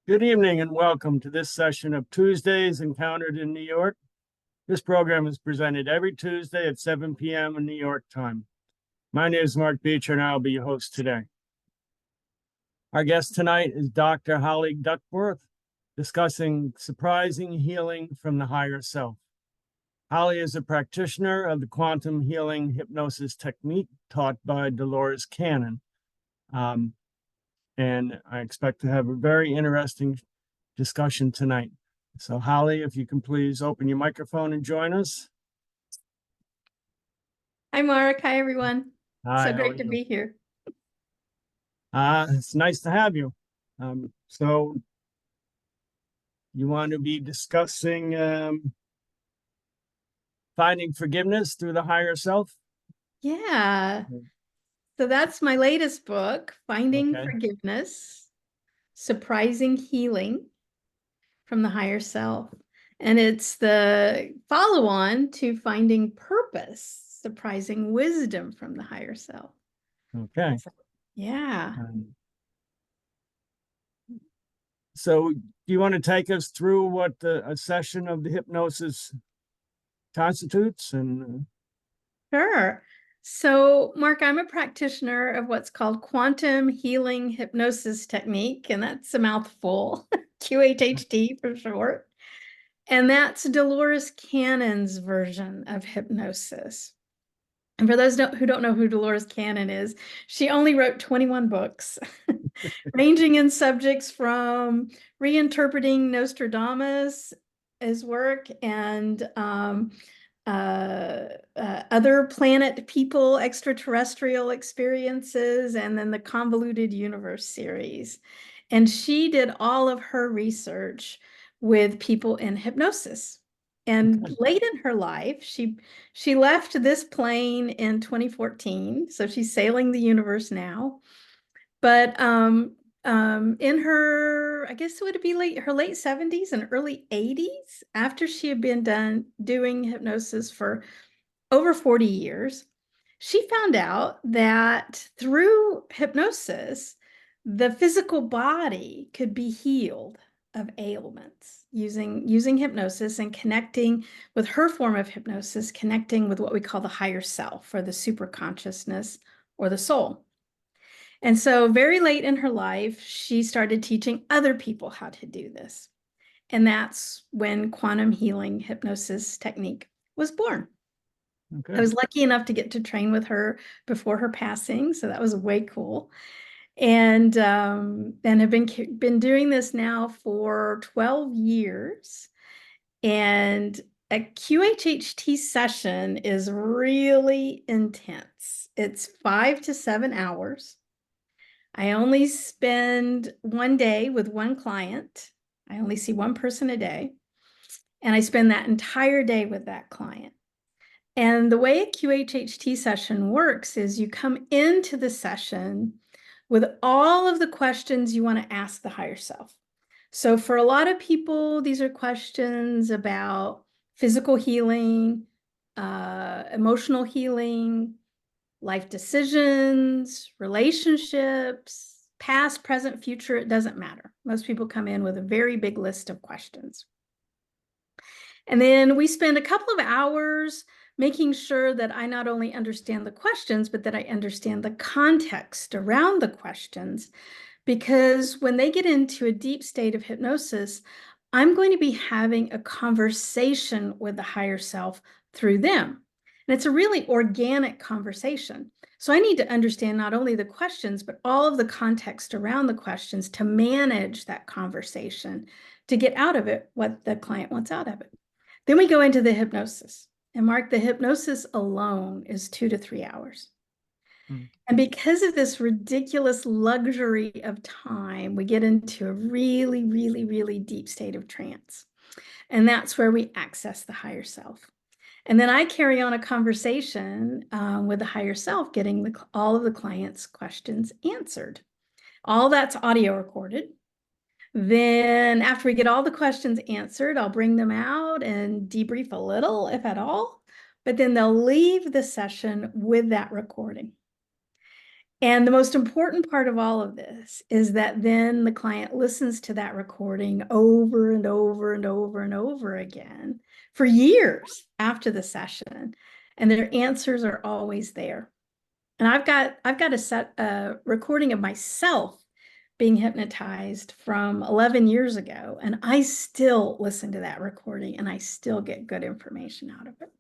Good evening and welcome to this session of Tuesdays Encountered in New York. This program is presented every Tuesday at 7 p.m. in New York time. My name is Mark Beecher and I'll be your host today. Our guest tonight is Dr. Holly Duckworth, discussing surprising healing from the higher self. Holly is a practitioner of the quantum healing hypnosis technique taught by Dolores Cannon. And I expect to have a very interesting discussion tonight. So Holly, if you can please open your microphone and join us. Hi, Mark. Hi, everyone. Hi, So great to be here. It's nice to have you. So you want to be discussing finding forgiveness through the higher self? Yeah. So that's my latest book, Finding Forgiveness, Surprising Healing from the Higher Self. And it's the follow-on to Finding Purpose, Surprising Wisdom from the Higher Self. Okay. Yeah. So do you want to take us through what a session of the hypnosis constitutes? Sure. So, Mark, I'm a practitioner of what's called quantum healing hypnosis technique, and that's a mouthful, QHHT for short. And that's Dolores Cannon's version of hypnosis. And for those who don't know who Dolores Cannon is, she only wrote 21 books, ranging in subjects from reinterpreting Nostradamus' work and other planet people, extraterrestrial experiences, and then the Convoluted Universe series. And she did all of her research with people in hypnosis. And late in her life, she left this plane in 2014. So she's sailing the universe now. But in her, I guess it would be her late 70s and early 80s, after she had been done doing hypnosis for over 40 years, she found out that through hypnosis, the physical body could be healed of ailments using hypnosis and connecting with her form of hypnosis, connecting with what we call the higher self or the superconsciousness or the soul. And so very late in her life, she started teaching other people how to do this. And that's when quantum healing hypnosis technique was born. Okay. I was lucky enough to get to train with her before her passing, so that was way cool. And have been doing this now for 12 years. And a QHHT session is really intense. It's 5 to 7 hours. I only spend one day with one client. I only see one person a day. And I spend that entire day with that client. And the way a QHHT session works is you come into the session with all of the questions you want to ask the higher self. So for a lot of people, these are questions about physical healing, emotional healing, life decisions, relationships, past, present, future, it doesn't matter. Most people come in with a very big list of questions. And then we spend a couple of hours making sure that I not only understand the questions, but that I understand the context around the questions. Because when they get into a deep state of hypnosis, I'm going to be having a conversation with the higher self through them. And it's a really organic conversation. So I need to understand not only the questions, but all of the context around the questions to manage that conversation, to get out of it what the client wants out of it. Then we go into the hypnosis. And Mark, the hypnosis alone is 2 to 3 hours. And because of this ridiculous luxury of time, we get into a really, really, really deep state of trance. And that's where we access the higher self. And then I carry on a conversation with the higher self, getting all of the client's questions answered. All that's audio recorded. Then after we get all the questions answered, I'll bring them out and debrief a little, if at all. But then they'll leave the session with that recording. And the most important part of all of this is that then the client listens to that recording over and over and over and over again for years after the session, and their answers are always there. And I've got a recording of myself being hypnotized from 11 years ago, and I still listen to that recording and I still get good information out of it.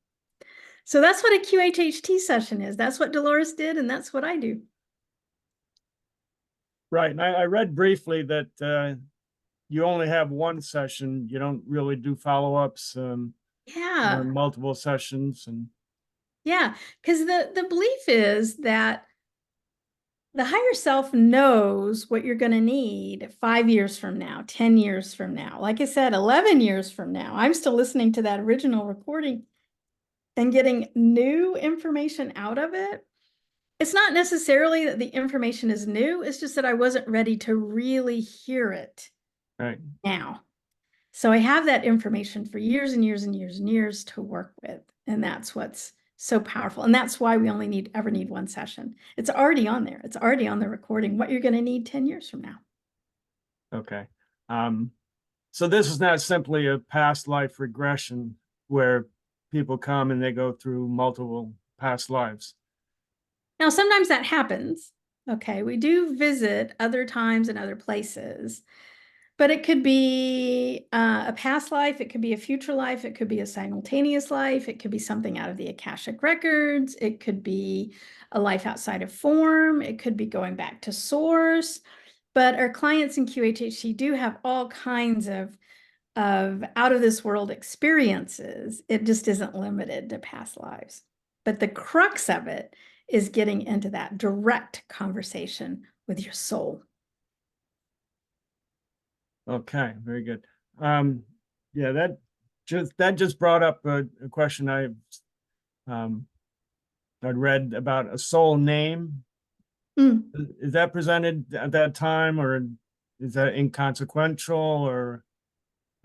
So that's what a QHHT session is. That's what Dolores did, and that's what I do. Right. And I read briefly that you only have one session. You don't really do follow-ups, Yeah. multiple sessions. And Yeah, because the belief is that the higher self knows what you're going to need 5 years from now, 10 years from now. Like I said, 11 years from now, I'm still listening to that original recording and getting new information out of it. It's not necessarily that the information is new, it's just that I wasn't ready to really hear it right. now. So I have that information for years and years and years and years to work with. And that's what's so powerful. And that's why we only ever need one session. It's already on there. It's already on the recording, what you're going to need 10 years from now. Okay. So this is not simply a past life regression where people come and they go through multiple past lives. Now, sometimes that happens. Okay. We do visit other times and other places. But it could be a past life, it could be a future life, it could be a simultaneous life, it could be something out of the Akashic records, it could be a life outside of form, it could be going back to source. But our clients in QHHT do have all kinds of out of this world experiences. It just isn't limited to past lives. But the crux of it is getting into that direct conversation with your soul. Okay, very good. Yeah, that just brought up a question I'd read about a soul name. Mm. Is that presented at that time, or is that inconsequential, or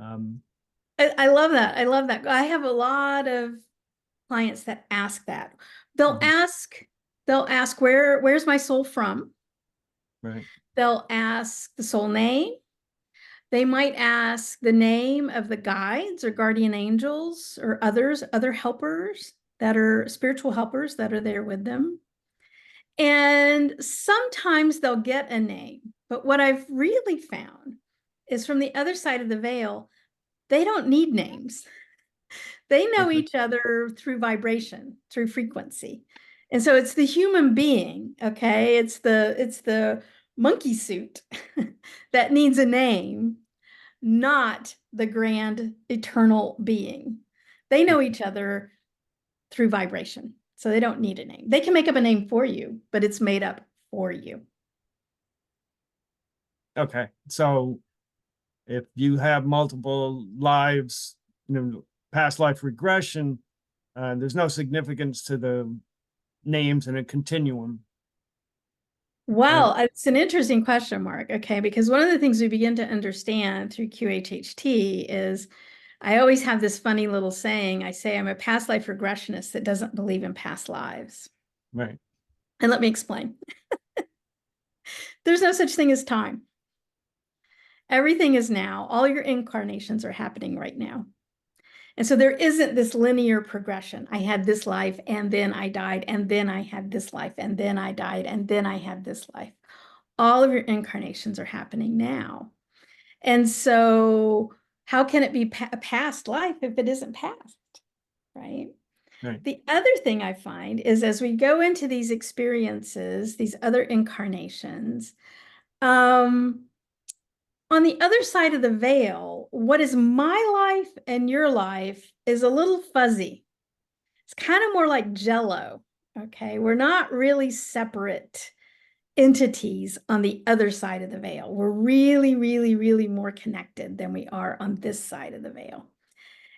I love that. I love that. I have a lot of clients that ask that. They'll Mhm. ask where's my soul from? Right. They'll ask the soul name. They might ask the name of the guides or guardian angels or other helpers that are spiritual helpers that are there with them. And sometimes they'll get a name. But what I've really found is from the other side of the veil, they don't need names. They know Okay. each other through vibration, through frequency. And so it's the human being, okay? It's the monkey suit that needs a name, not the grand eternal being. They know each other through vibration. So they don't need a name. They can make up a name for you, but it's made up for you. Okay. So if you have multiple lives, past life regression, there's no significance to the names in a continuum. Well, it's an interesting question, Mark. Okay, because one of the things we begin to understand through QHHT is I always have this funny little saying. I say I'm a past life regressionist that doesn't believe in past lives. Right. And let me explain. There's no such thing as time. Everything is now. All your incarnations are happening right now. And so there isn't this linear progression. I had this life and then I died and then I had this life and then I died and then I had this life. All of your incarnations are happening now. And so how can it be a past life if it isn't past, right? Right. The other thing I find is as we go into these experiences, these other incarnations, on the other side of the veil, what is my life and your life is a little fuzzy. It's kind of more like Jello. Okay. We're not really separate entities on the other side of the veil. We're really, really, really more connected than we are on this side of the veil.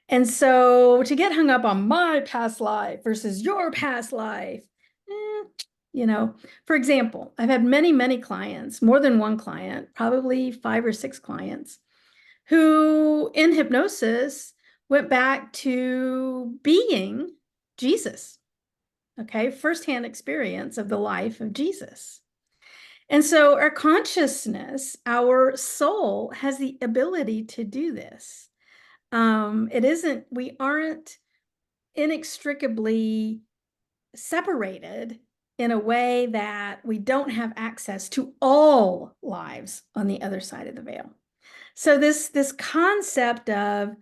And so to get hung up on my past life versus your past life, for example, I've had many, many clients, more than one client, probably 5 or 6 clients, who in hypnosis went back to being Jesus. Okay, firsthand experience of the life of Jesus. And so our consciousness, our soul has the ability to do this. We aren't inextricably separated in a way that we don't have access to all lives on the other side of the veil. So this concept of,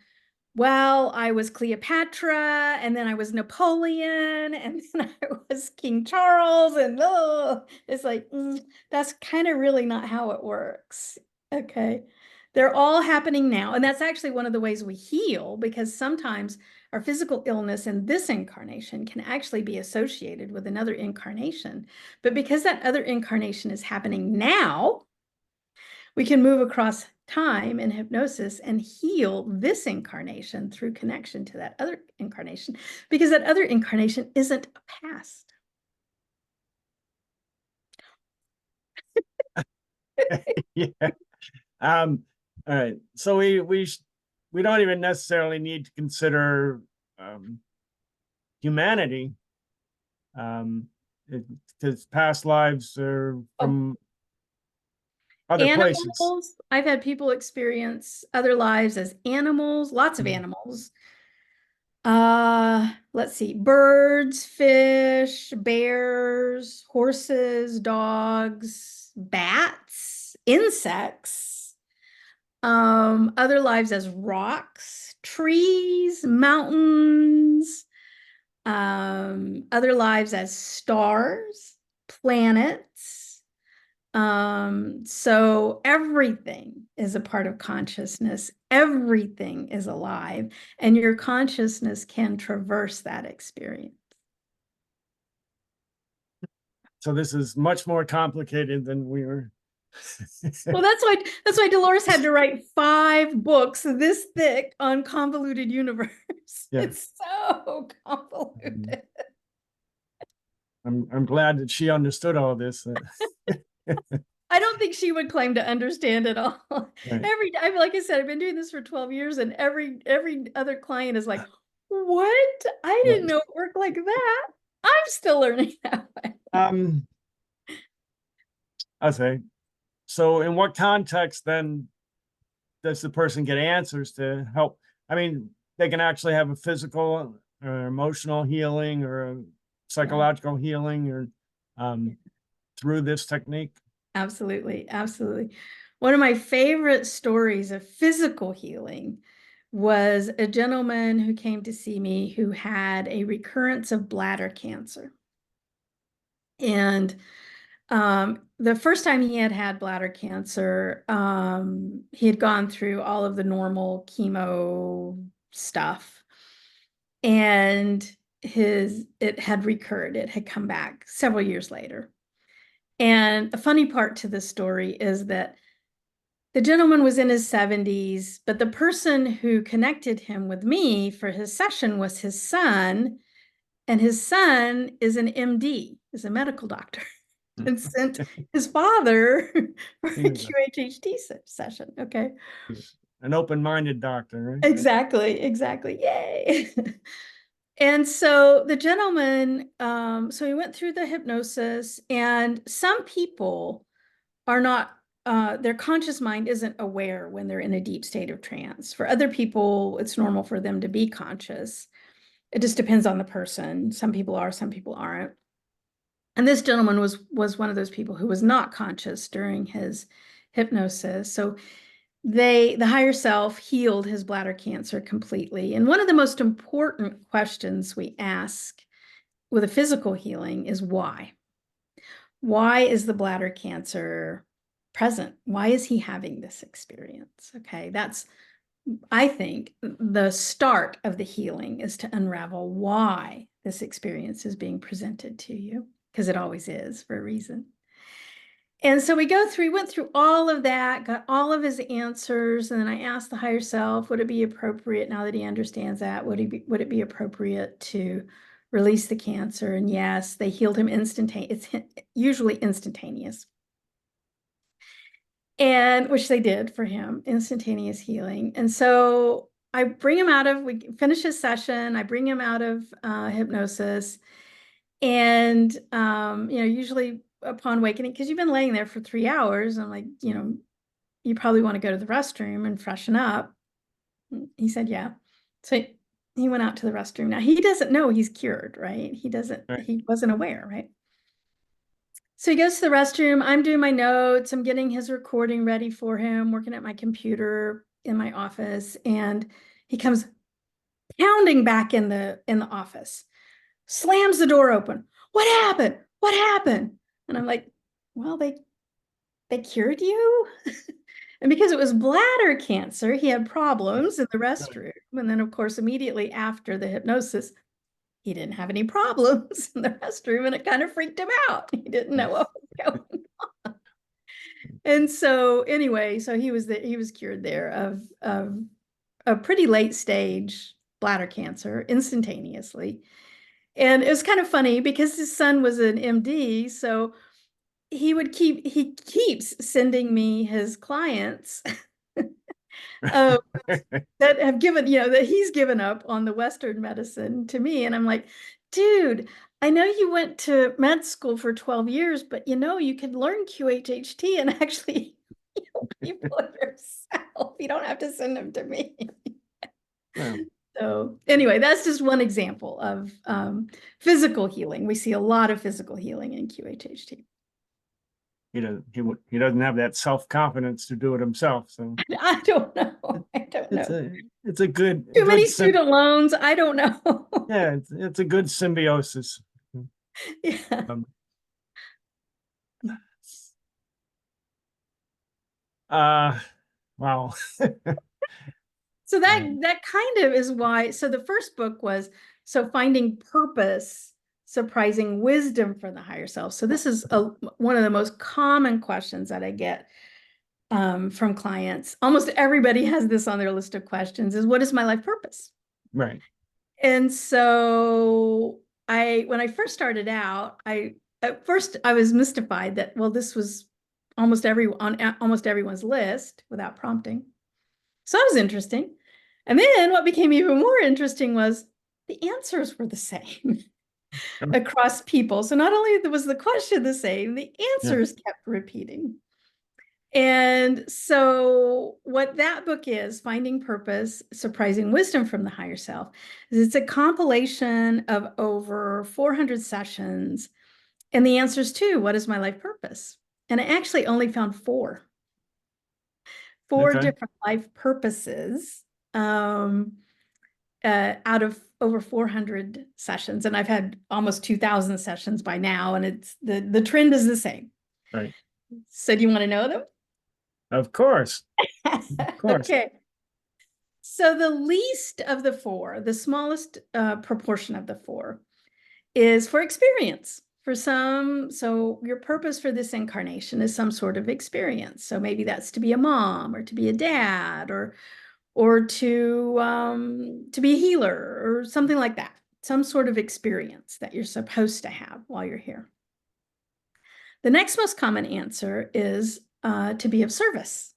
well, I was Cleopatra, and then I was Napoleon, and then I was King Charles, and it's like, that's kind of really not how it works. Okay. They're all happening now. And that's actually one of the ways we heal, because sometimes our physical illness in this incarnation can actually be associated with another incarnation. But because that other incarnation is happening now, we can move across time in hypnosis and heal this incarnation through connection to that other incarnation, because that other incarnation isn't a past. Yeah. All right. So we don't even necessarily need to consider humanity, because past lives are from other places. Animals, I've had people experience other lives as animals, lots of animals. Let's see, birds, fish, bears, horses, dogs, bats, insects, other lives as rocks, trees, mountains, other lives as stars, planets. So everything is a part of consciousness. Everything is alive, and your consciousness can traverse that experience. So this is much more complicated than we were. Well, that's why Dolores had to write 5 books this thick on convoluted universe. Yeah. It's so convoluted. I'm glad that she understood all this. I don't think she would claim to understand it all. Right. Like I said, I've been doing this for 12 years, and every other client is like, what? I didn't know it worked like that. I'm still learning that way. I say, so in what context then does the person get answers to help? I mean, they can actually have a physical or emotional healing or a psychological healing or through this technique. Absolutely. Absolutely. One of my favorite stories of physical healing was a gentleman who came to see me who had a recurrence of bladder cancer. And the first time he had bladder cancer, he had gone through all of the normal chemo stuff, and it had recurred. It had come back several years later. And a funny part to this story is that the gentleman was in his 70s, but the person who connected him with me for his session was his son, and his son is an MD, is a medical doctor, and sent his father for a QHHT session. Okay. An open-minded doctor, right? Exactly. Yay. And so the gentleman, so he went through the hypnosis, and some people are not, their conscious mind isn't aware when they're in a deep state of trance. For other people, it's normal for them to be conscious. It just depends on the person. Some people are, some people aren't. And this gentleman was one of those people who was not conscious during his hypnosis. So the higher self healed his bladder cancer completely. And one of the most important questions we ask with a physical healing is why? Why is the bladder cancer present? Why is he having this experience? Okay, that's, I think, the start of the healing is to unravel why this experience is being presented to you, because it always is for a reason. And so we went through all of that, got all of his answers, and then I asked the higher self, would it be appropriate now that he understands that? Would it be appropriate to release the cancer? And yes, they healed him instantaneous. It's usually instantaneous. And which they did for him, instantaneous healing. And so we finish his session, I bring him out of hypnosis. And, usually upon waking, because you've been laying there for 3 hours. I'm like, you probably want to go to the restroom and freshen up. He said, yeah. So he went out to the restroom. Now he doesn't know he's cured, right? He wasn't aware, right? So he goes to the restroom. I'm doing my notes. I'm getting his recording ready for him, working at my computer in my office. And he comes pounding back in the office, slams the door open. What happened? What happened? And I'm like, well, they cured you? And because it was bladder cancer, he had problems in the restroom. And then, of course, immediately after the hypnosis, he didn't have any problems in the restroom, and it kind of freaked him out. He didn't know what was going on. And so anyway, so he was cured there of a pretty late stage bladder cancer instantaneously. And it was kind of funny because his son was an MD, so he keeps sending me his clients that have given, that he's given up on the Western medicine to me. And I'm like, dude, I know you went to med school for 12 years, but you could learn QHHT and actually heal people yourself. You don't have to send them to me. Yeah. So anyway, that's just one example of physical healing. We see a lot of physical healing in QHHT. He doesn't have that self-confidence to do it himself. So I don't know. It's a good too many student loans. I don't know. Yeah, it's a good symbiosis. Yeah. Wow. So that kind of is why. So the first book was Finding Purpose, Surprising Wisdom for the Higher Self. So this is one of the most common questions that I get from clients. Almost everybody has this on their list of questions: is what is my life purpose? Right. And so when I first started out, at first I was mystified that, well, this was on almost everyone's list without prompting. So that was interesting. And then what became even more interesting was the answers were the same across people. So not only was the question the same, the answers kept repeating. And so what that book is, Finding Purpose, Surprising Wisdom from the Higher Self, is it's a compilation of over 400 sessions and the answers to what is my life purpose? And I actually only found four different life purposes out of over 400 sessions. And I've had almost 2,000 sessions by now, and it's the trend is the same. Right. So do you want to know them? Of course. Okay. So the least of the four, the smallest proportion of the four, is for experience. So your purpose for this incarnation is some sort of experience. So maybe that's to be a mom, or to be a dad, or to be a healer, or something like that. Some sort of experience that you're supposed to have while you're here. The next most common answer is to be of service.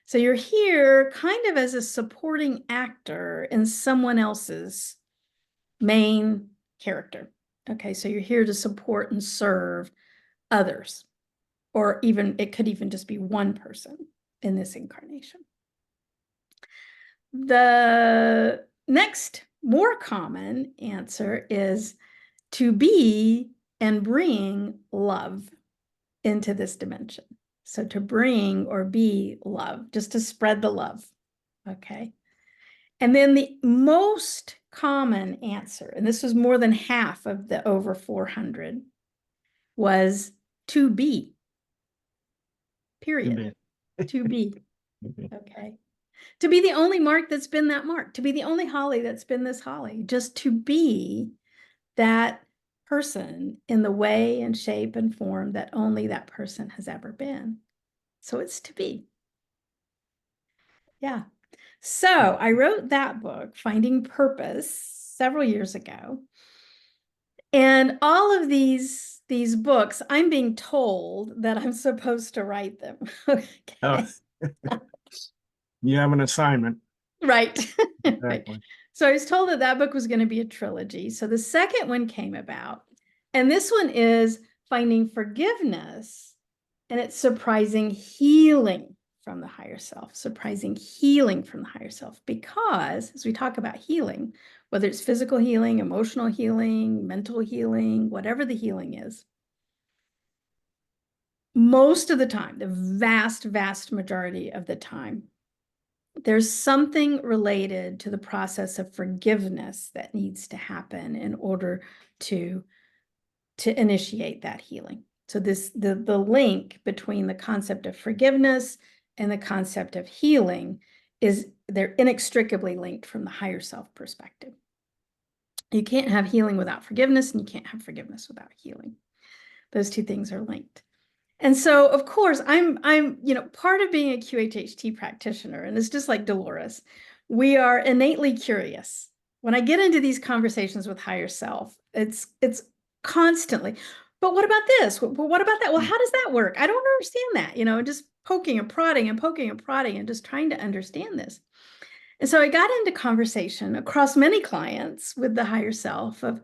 So you're here kind of as a supporting actor in someone else's main character. Okay, so you're here to support and serve others, or it could even just be one person in this incarnation. The next more common answer is to be and bring love into this dimension. So to bring or be love, just to spread the love. Okay. And then the most common answer, and this was more than half of the over 400, was to be. Period. To be. Okay. To be the only mark that's been that mark. To be the only holly that's been this holly. Just to be that person in the way and shape and form that only that person has ever been. So it's to be. Yeah. So I wrote that book, Finding Purpose, several years ago. And all of these books, I'm being told that I'm supposed to write them. Okay. Oh. You have an assignment. Right. Exactly. So I was told that book was going to be a trilogy. So the second one came about. And this one is finding forgiveness, and it's surprising healing from the higher self, surprising healing from the higher self. Because as we talk about healing, whether it's physical healing, emotional healing, mental healing, whatever the healing is, most of the time, the vast, vast majority of the time, there's something related to the process of forgiveness that needs to happen in order to initiate that healing. So the link between the concept of forgiveness and the concept of healing is they're inextricably linked from the higher self perspective. You can't have healing without forgiveness, and you can't have forgiveness without healing. Those two things are linked. And so, of course, I'm part of being a QHHT practitioner, and it's just like Dolores, we are innately curious. When I get into these conversations with higher self, it's constantly, but what about this? What about that? Well, how does that work? I don't understand that, just poking and prodding and poking and prodding and just trying to understand this. And so I got into conversation across many clients with the higher self of,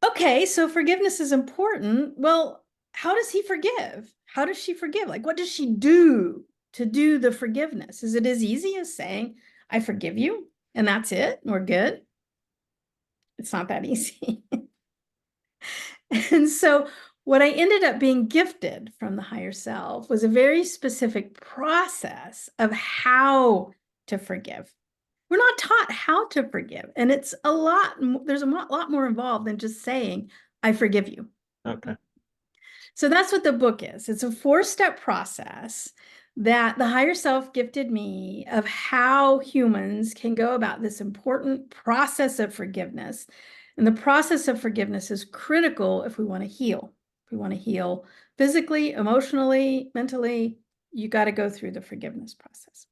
okay, so forgiveness is important. Well, how does he forgive? How does she forgive? Like, what does she do to do the forgiveness? Is it as easy as saying, I forgive you, and that's it, and we're good? It's not that easy. And so what I ended up being gifted from the higher self was a very specific process of how to forgive. We're not taught how to forgive. And it's there's a lot more involved than just saying, I forgive you. Okay. So that's what the book is. It's a 4-step process that the higher self gifted me of how humans can go about this important process of forgiveness. And the process of forgiveness is critical if we want to heal. If we want to heal physically, emotionally, mentally, you got to go through the forgiveness process.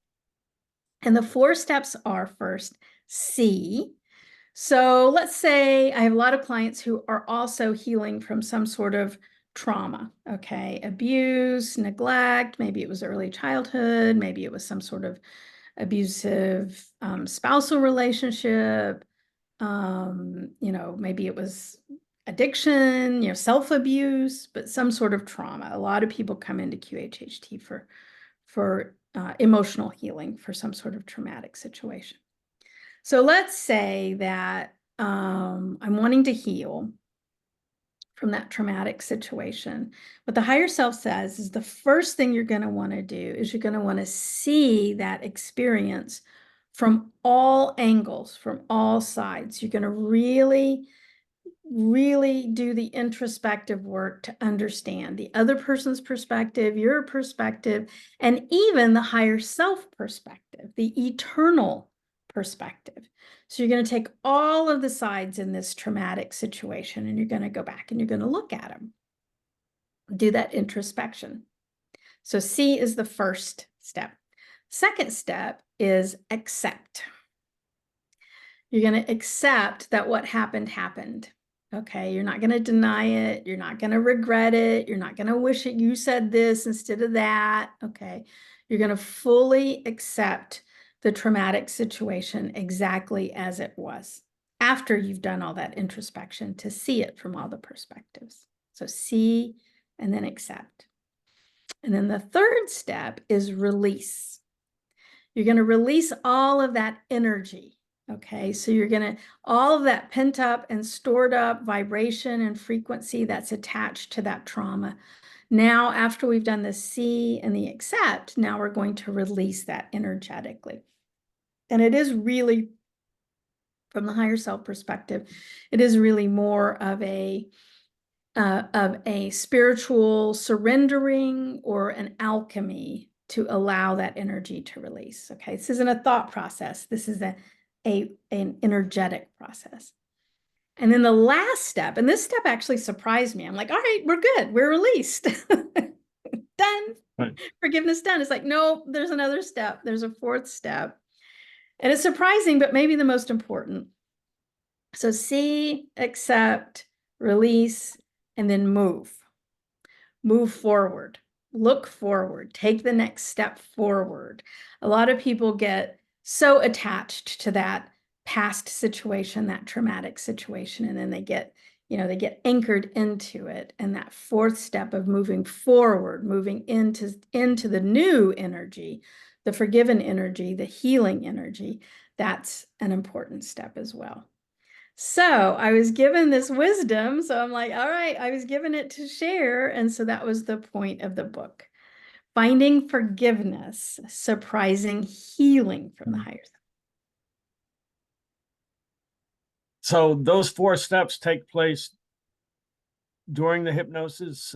And the 4 steps are: first, see. So let's say I have a lot of clients who are also healing from some sort of trauma, okay? Abuse, neglect, maybe it was early childhood, maybe it was some sort of abusive spousal relationship, maybe it was addiction, self-abuse, but some sort of trauma. A lot of people come into QHHT for emotional healing for some sort of traumatic situation. So let's say that I'm wanting to heal from that traumatic situation. What the higher self says is the first thing you're going to want to do is you're going to want to see that experience from all angles, from all sides. You're going to really, really do the introspective work to understand the other person's perspective, your perspective, and even the higher self perspective, the eternal perspective. So you're going to take all of the sides in this traumatic situation, and you're going to go back and you're going to look at them. Do that introspection. So C is the first step. Second step is accept. You're going to accept that what happened happened. Okay, you're not going to deny it. You're not going to regret it. You're not going to wish that you said this instead of that. Okay, you're going to fully accept the traumatic situation exactly as it was after you've done all that introspection to see it from all the perspectives. So see and then accept. And then the third step is release. You're going to release all of that energy. Okay, so you're going to, all of that pent up and stored up vibration and frequency that's attached to that trauma. Now, after we've done the see and the accept, now we're going to release that energetically. And it is really, from the higher self perspective, it is really more of a spiritual surrendering or an alchemy to allow that energy to release. Okay, this isn't a thought process. This is an energetic process. And then the last step, and this step actually surprised me. I'm like, all right, we're good. We're released. Done. Right. Forgiveness done. It's like, no, there's another step. There's a 4th step. And it's surprising, but maybe the most important. So see, accept, release, and then move. Move forward. Look forward. Take the next step forward. A lot of people get so attached to that past situation, that traumatic situation, and then they get They get anchored into it. And that fourth step of moving forward, moving into the new energy, the forgiven energy, the healing energy, that's an important step as well. So I was given this wisdom. So I'm like, all right, I was given it to share. And so that was the point of the book. Finding forgiveness, surprising healing from the higher self. So those 4 steps take place during the hypnosis.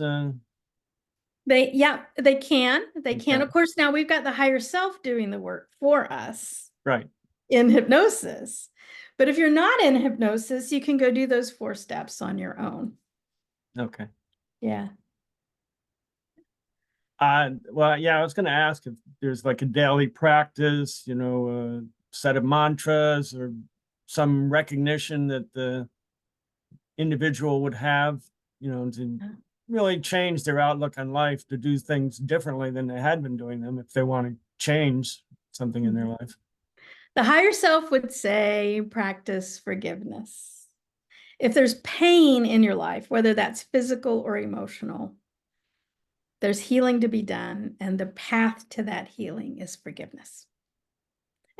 They can. They can. Okay. Of course, now we've got the higher self doing the work for us Right. in hypnosis. But if you're not in hypnosis, you can go do those 4 steps on your own. Okay. Yeah. Well, yeah, I was going to ask if there's like a daily practice, a set of mantras or some recognition that the individual would have, to really change their outlook on life, to do things differently than they had been doing them if they want to change something in their life. The higher self would say, practice forgiveness. If there's pain in your life, whether that's physical or emotional, there's healing to be done, and the path to that healing is forgiveness.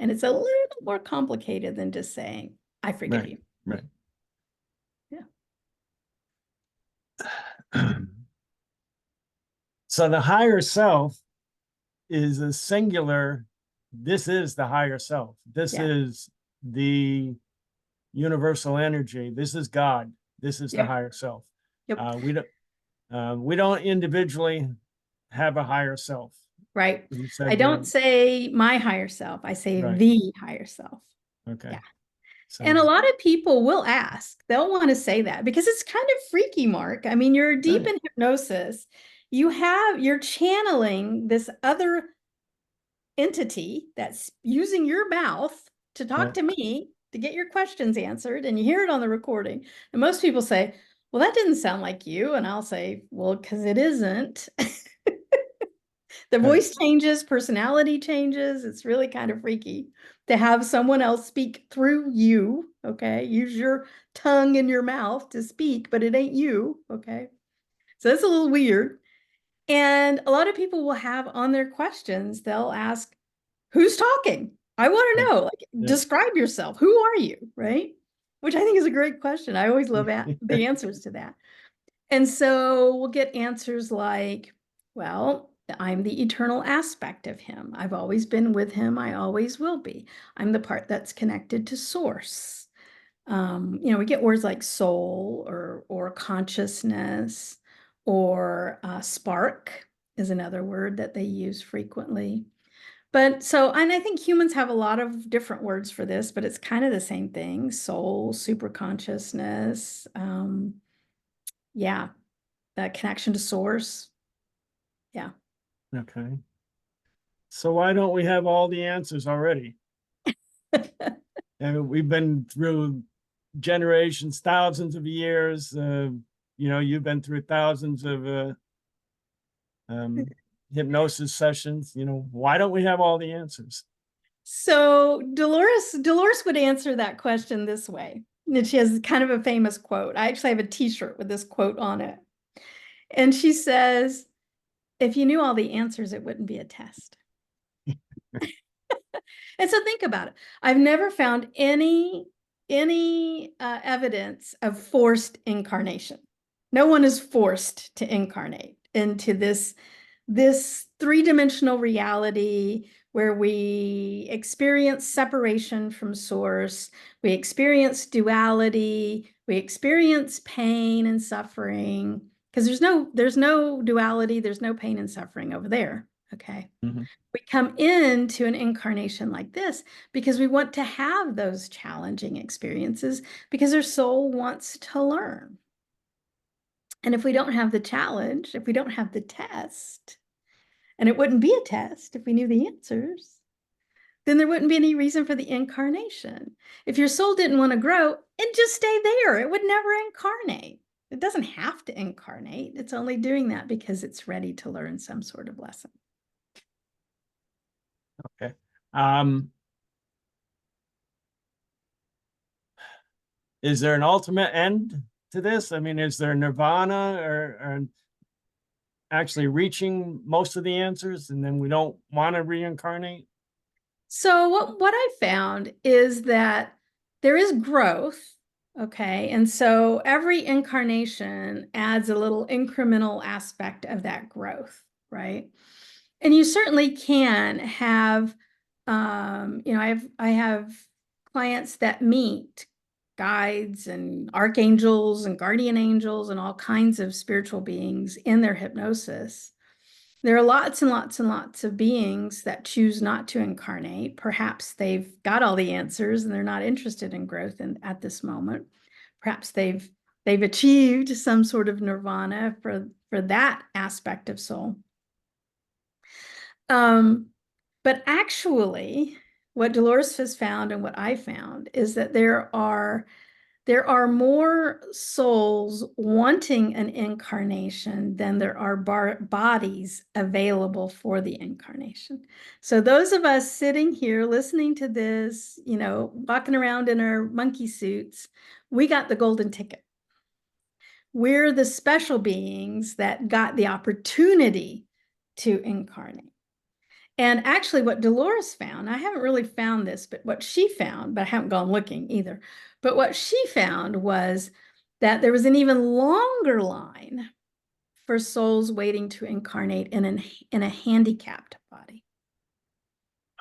And it's a little more complicated than just saying, I forgive you. Right. Yeah. So the higher self is a singular. This is the higher self. This is the universal energy. This is God. This is the higher self. Yep. We don't individually have a higher self. Right. Said, I don't say my higher self. I say right. the higher self. Okay. Yeah. So, and a lot of people will ask, they'll want to say that because it's kind of freaky, Mark. I mean, you're deep in hypnosis. You're channeling this other entity that's using your mouth to talk to me to get your questions answered, and you hear it on the recording. And most people say, well, that didn't sound like you. And I'll say, well, because it isn't. The voice changes, personality changes. It's really kind of freaky to have someone else speak through you. Okay. Use your tongue and your mouth to speak, but it ain't you. Okay. So that's a little weird. And a lot of people will have on their questions, they'll ask, who's talking? I want to know, like, describe yourself. Who are you? Right. Which I think is a great question. I always love the answers to that. And so we'll get answers like, well, I'm the eternal aspect of him. I've always been with him. I always will be. I'm the part that's connected to source. We get words like soul or consciousness or spark is another word that they use frequently. And I think humans have a lot of different words for this, but it's kind of the same thing. Soul, super consciousness. Yeah, that connection to source. Yeah. Okay. So why don't we have all the answers already? And we've been through generations, thousands of years. You've been through thousands of hypnosis sessions. Why don't we have all the answers? So Dolores would answer that question this way. And she has kind of a famous quote. I actually have a t-shirt with this quote on it. And she says, if you knew all the answers, it wouldn't be a test. And so think about it. I've never found any evidence of forced incarnation. No one is forced to incarnate into this three-dimensional reality where we experience separation from source, we experience duality, we experience pain and suffering, because there's no duality, there's no pain and suffering over there. Okay. Mm-hmm. We come into an incarnation like this because we want to have those challenging experiences because our soul wants to learn. And if we don't have the challenge, if we don't have the test, and it wouldn't be a test if we knew the answers, then there wouldn't be any reason for the incarnation. If your soul didn't want to grow, it'd just stay there. It would never incarnate. It doesn't have to incarnate. It's only doing that because it's ready to learn some sort of lesson. Okay. Is there an ultimate end to this? I mean, is there nirvana or actually reaching most of the answers, and then we don't want to reincarnate? So what I found is that there is growth, okay? And so every incarnation adds a little incremental aspect of that growth, right? And you certainly can have, I have clients that meet guides and archangels and guardian angels and all kinds of spiritual beings in their hypnosis. There are lots and lots and lots of beings that choose not to incarnate. Perhaps they've got all the answers and they're not interested in growth at this moment. Perhaps they've achieved some sort of nirvana for that aspect of soul. But actually, what Dolores has found and what I found is that there are more souls wanting an incarnation than there are bodies available for the incarnation. So those of us sitting here listening to this, walking around in our monkey suits, we got the golden ticket. We're the special beings that got the opportunity to incarnate. And actually, what Dolores found, I haven't really found this, but what she found, but I haven't gone looking either, but what she found was that there was an even longer line for souls waiting to incarnate in a handicapped body.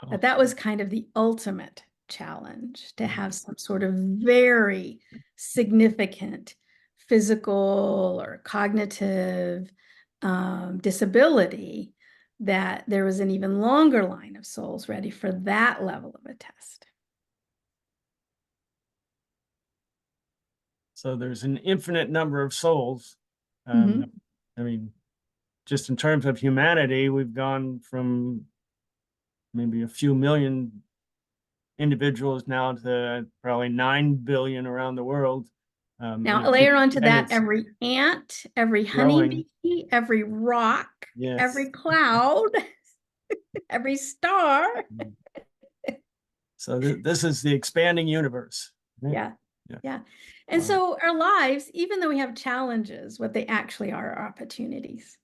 Oh. That was kind of the ultimate challenge, to have some sort of very significant physical or cognitive disability, that there was an even longer line of souls ready for that level of a test. So there's an infinite number of souls. Mm-hmm. I mean, just in terms of humanity, we've gone from maybe a few million individuals now to probably 9 billion around the world. Now, layer onto that every ant, every growing. honeybee, every rock, Yes. every cloud, every star. So this is the expanding universe. Right? Yeah. And so our lives, even though we have challenges, what they actually are opportunities.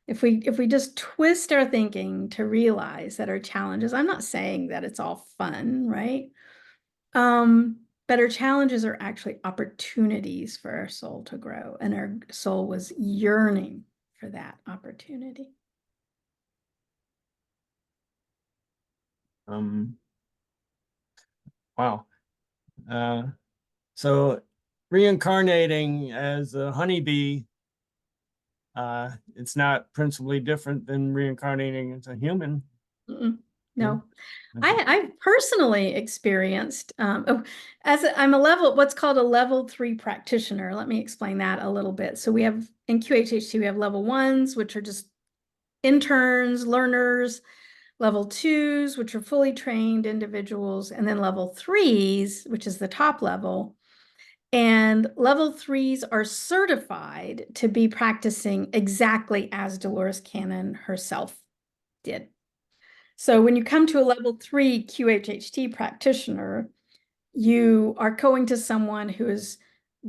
If we just twist our thinking to realize that our challenges, I'm not saying that it's all fun, right? But our challenges are actually opportunities for our soul to grow, and our soul was yearning for that opportunity. Wow. So reincarnating as a honeybee, it's not principally different than reincarnating as a human. No. I personally experienced, I'm a what's called a level 3 practitioner. Let me explain that a little bit. So we have in QHHT, we have level 1s, which are just interns, learners, level 2s, which are fully trained individuals, and then level 3s, which is the top level. And level 3s are certified to be practicing exactly as Dolores Cannon herself did. So when you come to a level 3 QHHT practitioner, you are going to someone who is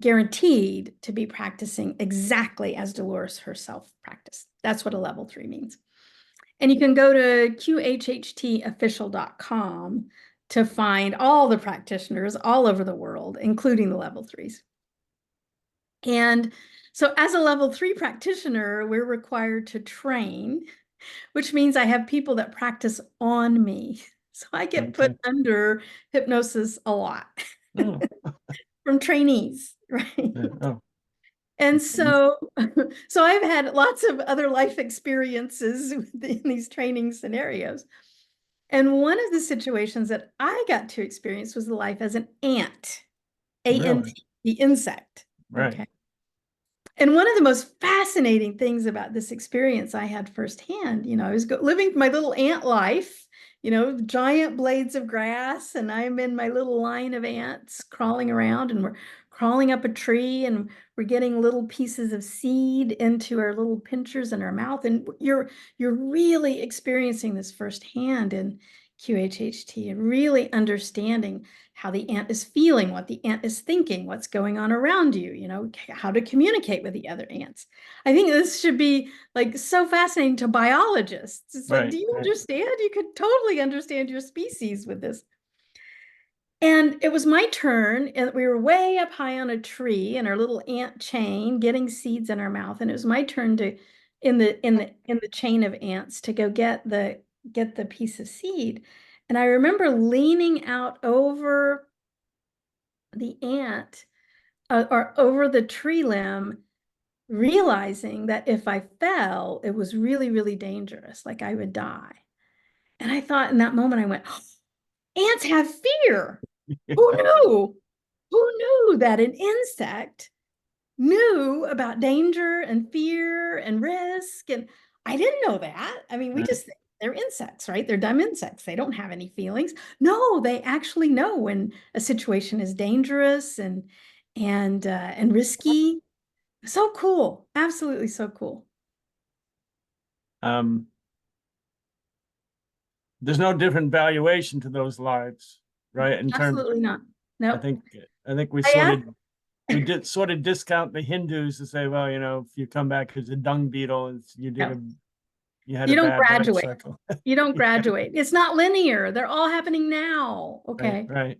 guaranteed to be practicing exactly as Dolores herself practiced. That's what a level 3 means. And you can go to qhhtofficial.com to find all the practitioners all over the world, including the level 3s. And so as a level 3 practitioner, we're required to train, which means I have people that practice on me. So I get put under hypnosis a lot from trainees, right? And so I've had lots of other life experiences in these training scenarios. And one of the situations that I got to experience was the life as an ant, A-N-T, the insect. Right. Okay. And one of the most fascinating things about this experience I had firsthand, I was living my little ant life, giant blades of grass, and I'm in my little line of ants crawling around, and we're crawling up a tree, and we're getting little pieces of seed into our little pinchers in our mouth, and you're really experiencing this firsthand. And QHHT and really understanding how the ant is feeling, what the ant is thinking, what's going on around you, you know, how to communicate with the other ants. I think this should be like so fascinating to biologists. It's like, do you understand? You could totally understand your species with this. And it was my turn, and we were way up high on a tree in our little ant chain, getting seeds in our mouth. And it was my turn to, in the chain of ants, to go get the piece of seed. And I remember leaning out over the ant or over the tree limb, realizing that if I fell, it was really, really dangerous, like I would die. And I thought in that moment, I went, oh, ants have fear. Who knew? Who knew that an insect knew about danger and fear and risk? And I didn't know that. I mean, we just think they're insects, right? They're dumb insects. They don't have any feelings. No, they actually know when a situation is dangerous and risky. So cool. Absolutely so cool. There's no different valuation to those lives, right? In terms, Absolutely not. No. I think we I did sort of discount the Hindus to say, well, you know, if you come back as a dung beetle, you had a don't bad life graduate. cycle. You don't graduate. It's not linear. They're all happening now. Okay. Right.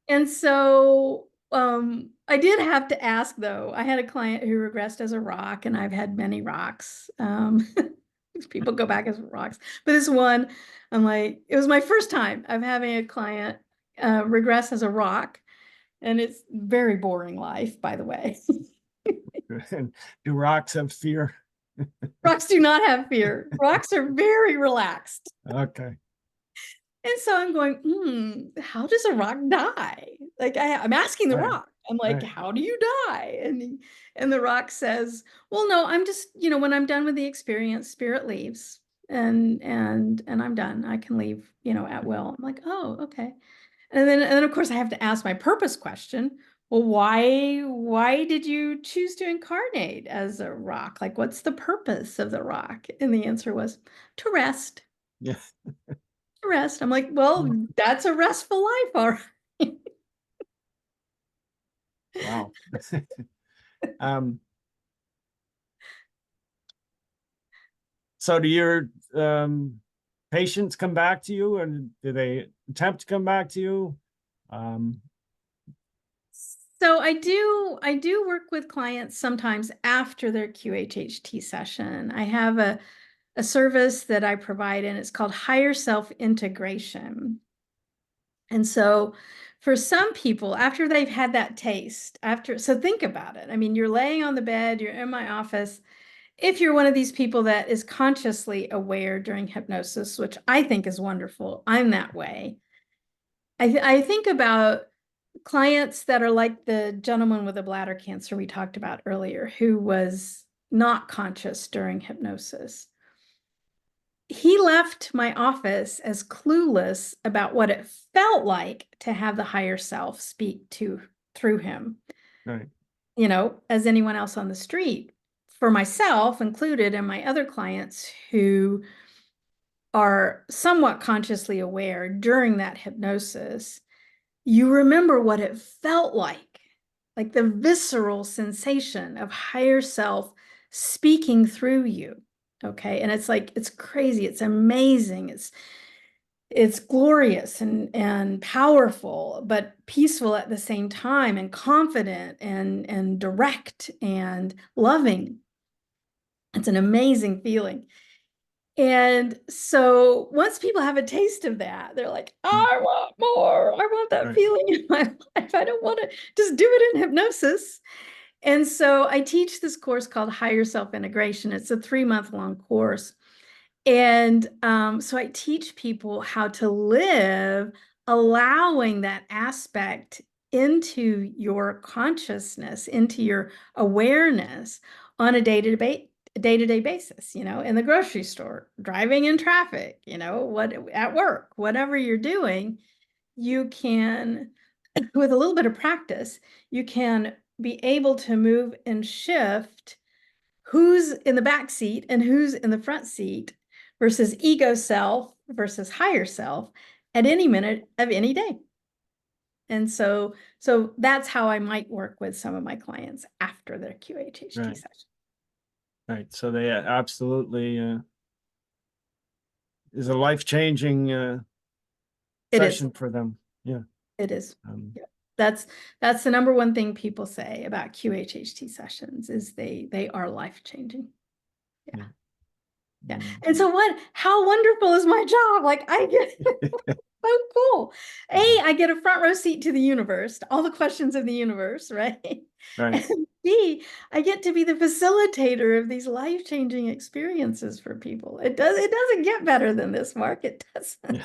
And so I did have to ask though. I had a client who regressed as a rock, and I've had many rocks. People go back as rocks. But this one, I'm like, it was my first time of having a client regress as a rock. And it's very boring life, by the way. Do rocks have fear? Rocks do not have fear. Rocks are very relaxed. Okay. And so I'm going, how does a rock die? Like I'm asking the rock. I'm like, how do you die? And the rock says, well, no, I'm just, you know, when I'm done with the experience, spirit leaves and I'm done. I can leave, you know, at will. I'm like, oh, okay. And then of course I have to ask my purpose question. Well, why did you choose to incarnate as a rock? Like, what's the purpose of the rock? And the answer was to rest. Yeah. To rest. I'm like, well, that's a restful life, all right. Wow. So do your patients come back to you, and do they attempt to come back to you? So I do work with clients sometimes after their QHHT session. I have a service that I provide, and it's called higher self integration. And so for some people, after they've had that taste, so think about it. I mean, you're laying on the bed, you're in my office. If you're one of these people that is consciously aware during hypnosis, which I think is wonderful, I'm that way. I think about clients that are like the gentleman with the bladder cancer we talked about earlier, who was not conscious during hypnosis. He left my office as clueless about what it felt like to have the higher self speak through him. Right. You know, as anyone else on the street. For myself included, and my other clients who are somewhat consciously aware during that hypnosis, you remember what it felt like the visceral sensation of higher self speaking through you. Okay. And it's like, it's crazy. It's amazing. It's glorious and powerful, but peaceful at the same time, and confident and direct and loving. It's an amazing feeling. And so once people have a taste of that, they're like, I want more. I want that feeling in my life. I don't want to just do it in hypnosis. And so I teach this course called Higher Self Integration. It's a 3-month-long course. And so I teach people how to live, allowing that aspect into your consciousness, into your awareness on a day-to-day basis, you know, in the grocery store, driving in traffic, you know, at work, whatever you're doing, you can, with a little bit of practice, you can be able to move and shift who's in the back seat and who's in the front seat versus ego self versus higher self at any minute of any day. And so that's how I might work with some of my clients after their QHHT Right. session. Right. So they absolutely is a life-changing It is. session for them. Yeah. It is. Yeah. That's the number one thing people say about QHHT sessions is they are life-changing. Yeah. Yeah. And so how wonderful is my job? Like I get so cool. A, I get a front row seat to the universe, to all the questions of the universe, right? Right. And B, I get to be the facilitator of these life-changing experiences for people. It doesn't get better than this, Mark. It doesn't. Yeah.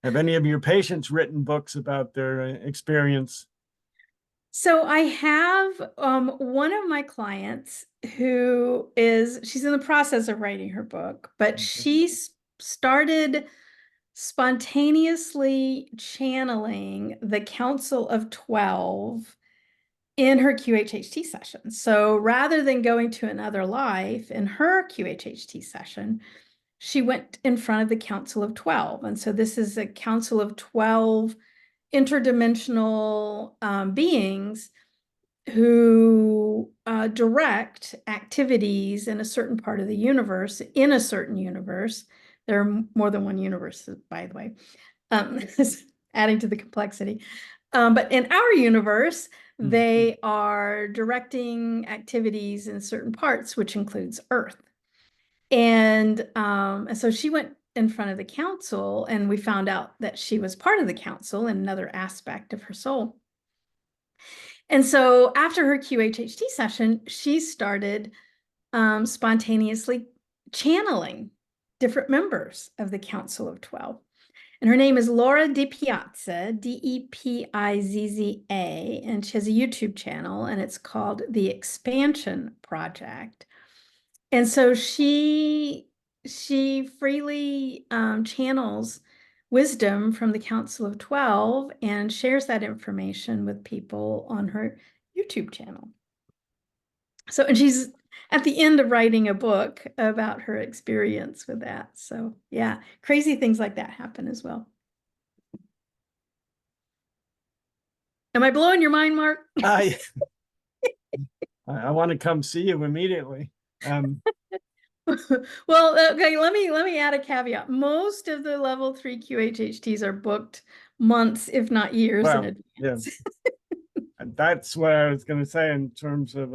Have any of your patients written books about their experience? So I have one of my clients she's in the process of writing her book, but she started spontaneously channeling the Council of 12 in her QHHT session. So rather than going to another life in her QHHT session, she went in front of the Council of 12. And so this is a Council of 12 interdimensional beings who direct activities in a certain part of the universe, in a certain universe. There are more than one universe, by the way, adding to the complexity. But in our universe, they are directing activities in certain parts, which includes Earth. And so she went in front of the council, and we found out that she was part of the council in another aspect of her soul. And so after her QHHT session, she started spontaneously channeling different members of the Council of 12. And her name is Laura DiPiazza, Depizza, and she has a YouTube channel, and it's called The Expansion Project. And so she freely channels wisdom from the Council of 12 and shares that information with people on her YouTube channel. So, and she's at the end of writing a book about her experience with that. So yeah, crazy things like that happen as well. Am I blowing your mind, Mark? I want to come see you immediately. Well, okay, let me add a caveat. Most of the level 3 QHHTs are booked months, if not years in advance. Yeah. That's what I was going to say in terms of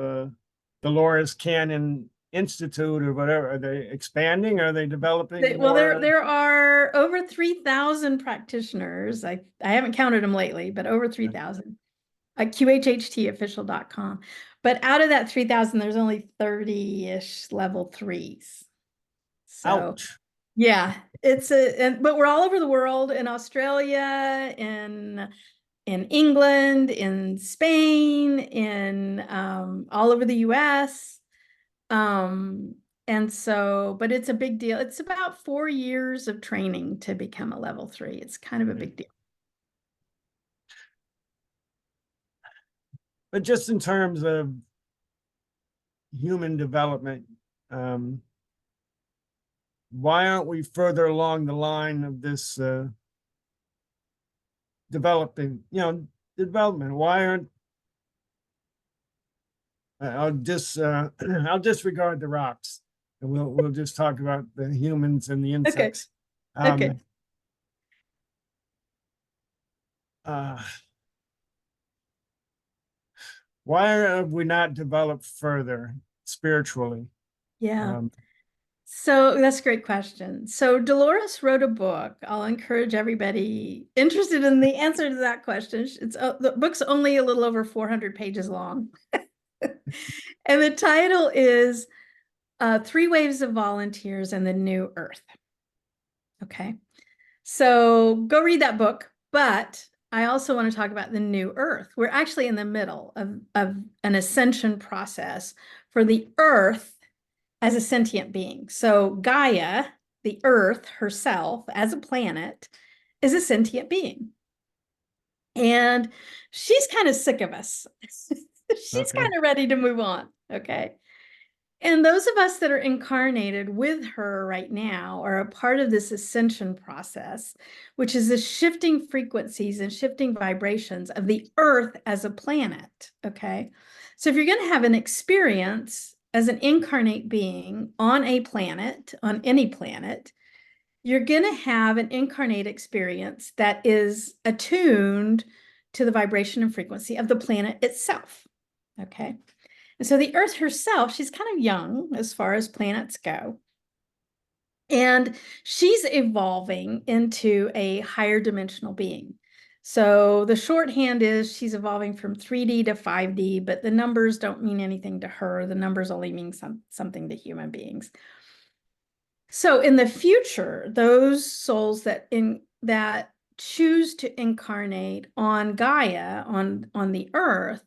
Dolores Cannon Institute or whatever. Are they expanding? Are they developing Well, more? there are over 3,000 practitioners. I haven't counted them lately, but over 3,000 at QHHTofficial.com. But out of that 3,000, there's only 30-ish level 3s. So Ouch. yeah, but we're all over the world, in Australia, in England, in Spain, in all over the US. And so, but it's a big deal. It's about 4 years of training to become a level 3. It's kind of a big deal. But just in terms of human development, why aren't we further along the line of this development? Why aren't I'll disregard the rocks, and we'll just talk about the humans and the insects. Okay. Why have we not developed further spiritually? Yeah. So that's a great question. So Dolores wrote a book. I'll encourage everybody interested in the answer to that question. The book's only a little over 400 pages long. And the title is 3 Waves of Volunteers and the New Earth. Okay. So go read that book. But I also want to talk about the new Earth. We're actually in the middle of an ascension process for the Earth as a sentient being. So Gaia, the Earth herself as a planet, is a sentient being. And she's kind of sick of us. She's kind of ready to move on. Okay. And those of us that are incarnated with her right now are a part of this ascension process, which is the shifting frequencies and shifting vibrations of the Earth as a planet. Okay. So if you're going to have an experience as an incarnate being on a planet, on any planet, you're going to have an incarnate experience that is attuned to the vibration and frequency of the planet itself. Okay. And so the Earth herself, she's kind of young as far as planets go. And she's evolving into a higher dimensional being. So the shorthand is she's evolving from 3D to 5D, but the numbers don't mean anything to her. The numbers only mean something to human beings. So in the future, those souls that choose to incarnate on Gaia, on the Earth,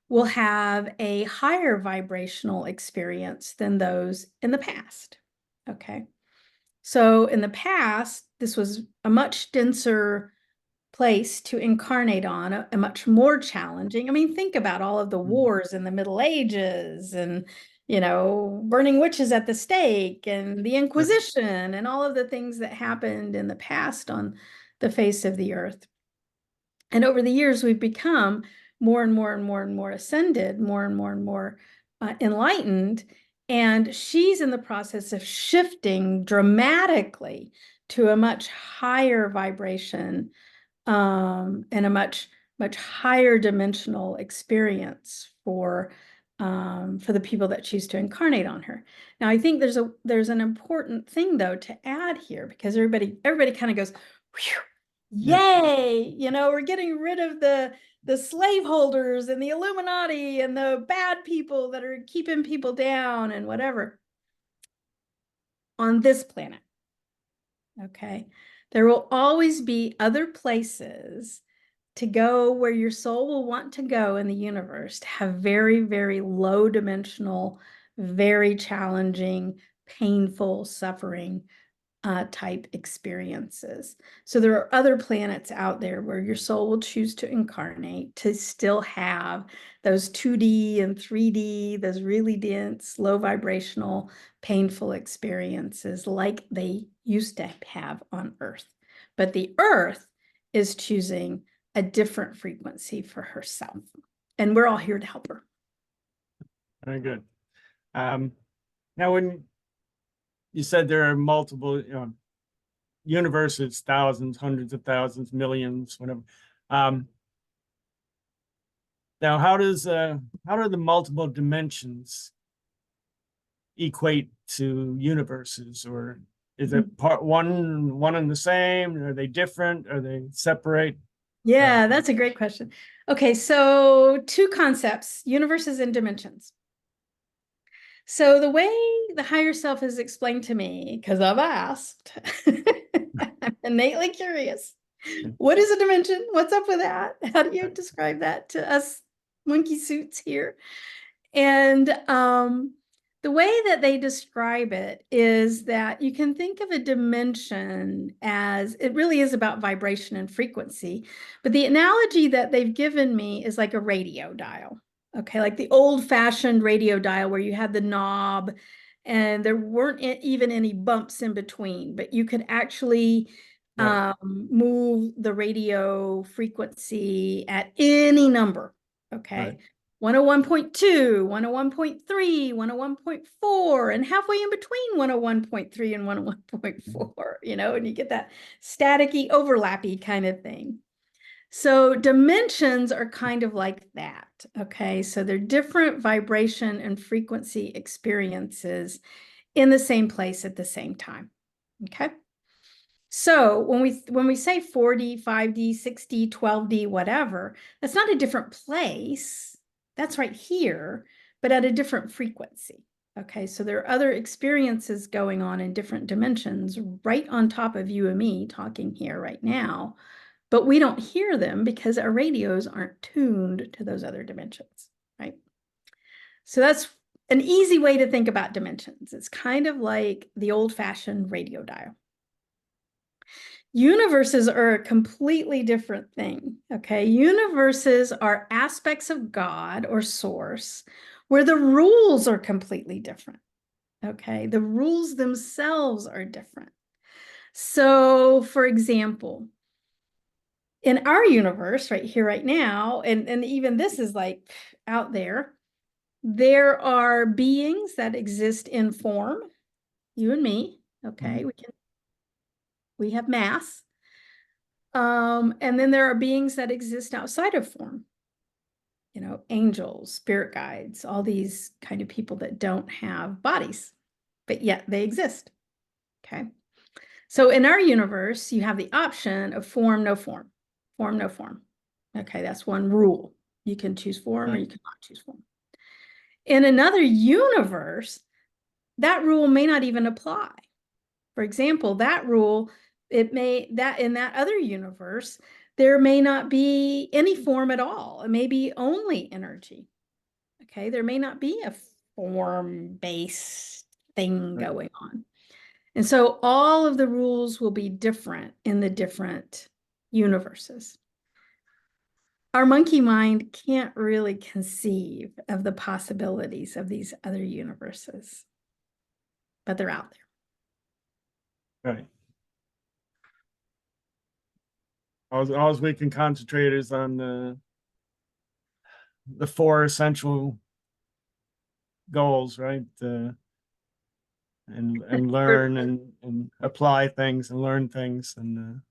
will have a higher vibrational experience than those in the past. Okay. So in the past, this was a much denser place to incarnate on, a much more challenging. I mean, think about all of the wars in the Middle Ages and, burning witches at the stake and the Inquisition and all of the things that happened in the past on the face of the earth. And over the years, we've become more and more and more and more ascended, more and more and more enlightened. And she's in the process of shifting dramatically to a much higher vibration and a much higher dimensional experience for the people that choose to incarnate on her. Now, I think there's an important thing though to add here, because everybody kind of goes, yay, we're getting rid of the slaveholders and the Illuminati and the bad people that are keeping people down and whatever on this planet. Okay. There will always be other places to go where your soul will want to go in the universe, to have very, very low dimensional, very challenging, painful, suffering type experiences. So there are other planets out there where your soul will choose to incarnate to still have those 2D and 3D, those really dense, low vibrational, painful experiences like they used to have on Earth. But the Earth is choosing a different frequency for herself. And we're all here to help her. Very good. Now, when you said there are multiple universes, thousands, hundreds of thousands, millions, whatever. Now, how do the multiple dimensions equate to universes, or is it part one and the same? Are they different? Are they separate? Yeah, that's a great question. Okay, so two concepts, universes and dimensions. So the way the higher self is explained to me, because I've asked, I'm innately curious. What is a dimension? What's up with that? How do you describe that to us monkey suits here? And the way that they describe it is that you can think of a dimension as, it really is about vibration and frequency. But the analogy that they've given me is like a radio dial. Okay, like the old-fashioned radio dial where you had the knob and there weren't even any bumps in between, but you could actually move the radio frequency at any number. Okay. Right. 101.2, 101.3, 101.4, and halfway in between 101.3 and 101.4, and you get that staticky, overlappy kind of thing. So dimensions are kind of like that, okay? So they're different vibration and frequency experiences in the same place at the same time, okay? So when we say 4D, 5D, 6D, 12D, whatever, that's not a different place. That's right here, but at a different frequency. Okay, so there are other experiences going on in different dimensions right on top of you and me talking here right now, but we don't hear them because our radios aren't tuned to those other dimensions, right? So that's an easy way to think about dimensions. It's kind of like the old-fashioned radio dial. Universes are a completely different thing, okay? Universes are aspects of God or source where the rules are completely different. Okay, the rules themselves are different. So, for example, in our universe right here, right now, and even this is like out there are beings that exist in form, you and me, okay, we have mass. And then there are beings that exist outside of form, angels, spirit guides, all these kind of people that don't have bodies, but yet they exist. Okay. So in our universe, you have the option of form, no form, form, no form. Okay, that's one rule. You can choose form or you cannot choose form. In another universe, that rule may not even apply. For example, that rule, that in that other universe, there may not be any form at all. It may be only energy. Okay, there may not be a form-based thing going on. And so all of the rules will be different in the different universes. Our monkey mind can't really conceive of the possibilities of these other universes, but they're out there. Right. All we can concentrate is on the four essential goals, right? And learn and apply things and learn things and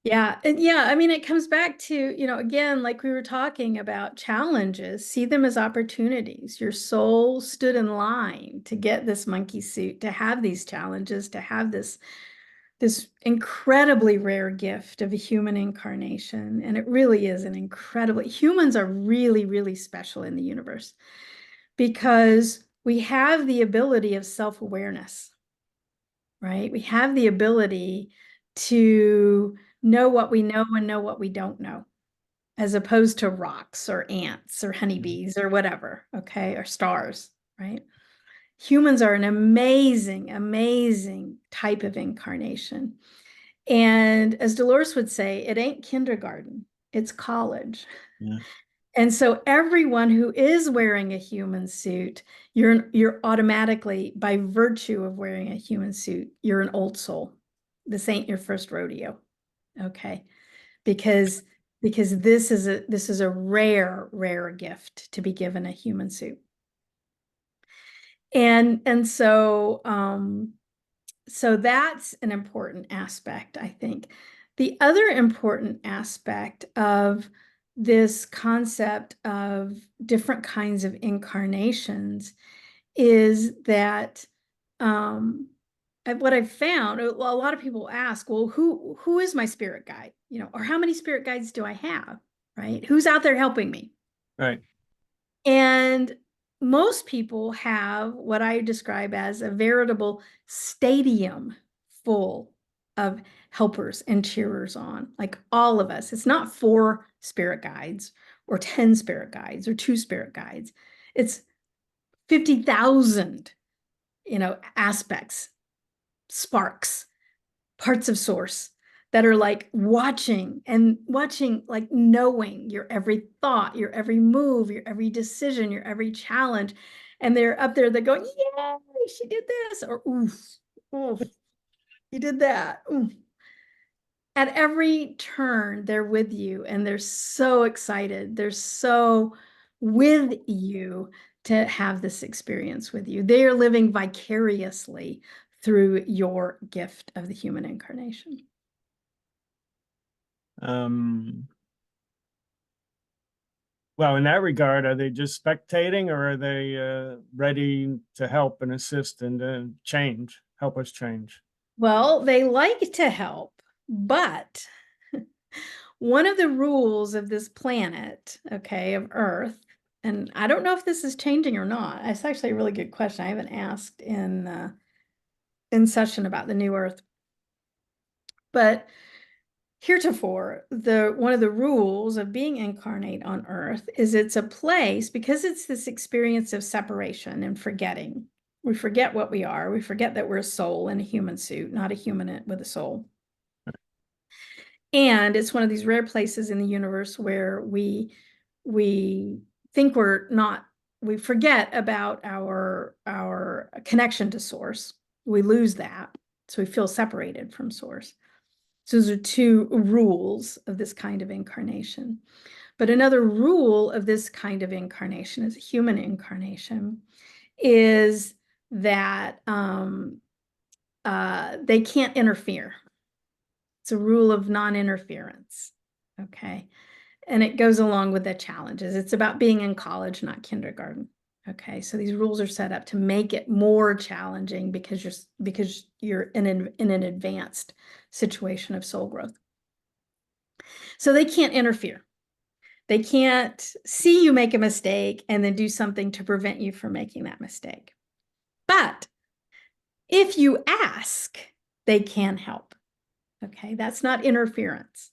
Yeah. And yeah, I mean, it comes back to, again, like we were talking about challenges, see them as opportunities. Your soul stood in line to get this monkey suit, to have these challenges, to have this incredibly rare gift of a human incarnation. And it really is humans are really, really special in the universe because we have the ability of self-awareness, right? We have the ability to know what we know and know what we don't know, as opposed to rocks or ants or honeybees or whatever, okay, or stars, right? Humans are an amazing, amazing type of incarnation. And as Dolores would say, it ain't kindergarten, it's college. yeah. And so everyone who is wearing a human suit, you're automatically, by virtue of wearing a human suit, you're an old soul. This ain't your first rodeo. Okay. Because this is a rare gift to be given a human suit. And so that's an important aspect, I think. The other important aspect of this concept of different kinds of incarnations is that what I've found, a lot of people ask, well, who is my spirit guide? Or how many spirit guides do I have? Right? Who's out there helping me? Right. And most people have what I describe as a veritable stadium full of helpers and cheerers on, like all of us. It's not 4 spirit guides or 10 spirit guides or 2 spirit guides. It's 50,000, aspects, sparks, parts of source that are like watching, like knowing your every thought, your every move, your every decision, your every challenge. And they're up there, they're going, yay, she did this, or oof, oof, you did that. Oof. At every turn, they're with you and they're so excited. They're so with you to have this experience with you. They are living vicariously through your gift of the human incarnation. Well, in that regard, are they just spectating or are they ready to help and assist and help us change? Well, they like to help, but one of the rules of this planet, okay, of Earth, and I don't know if this is changing or not. It's actually a really good question. I haven't asked in session about the new Earth, but heretofore, one of the rules of being incarnate on Earth is it's a place, because it's this experience of separation and forgetting. We forget what we are. We forget that we're a soul in a human suit, not a human with a soul. And it's one of these rare places in the universe where we think we forget about our connection to source. We lose that. So we feel separated from source. So those are two rules of this kind of incarnation. But another rule of this kind of incarnation, as a human incarnation, is that they can't interfere. It's a rule of non-interference. Okay. And it goes along with the challenges. It's about being in college, not kindergarten. Okay. So these rules are set up to make it more challenging because you're in an advanced situation of soul growth. So they can't interfere. They can't see you make a mistake and then do something to prevent you from making that mistake. But if you ask, they can help. Okay, that's not interference.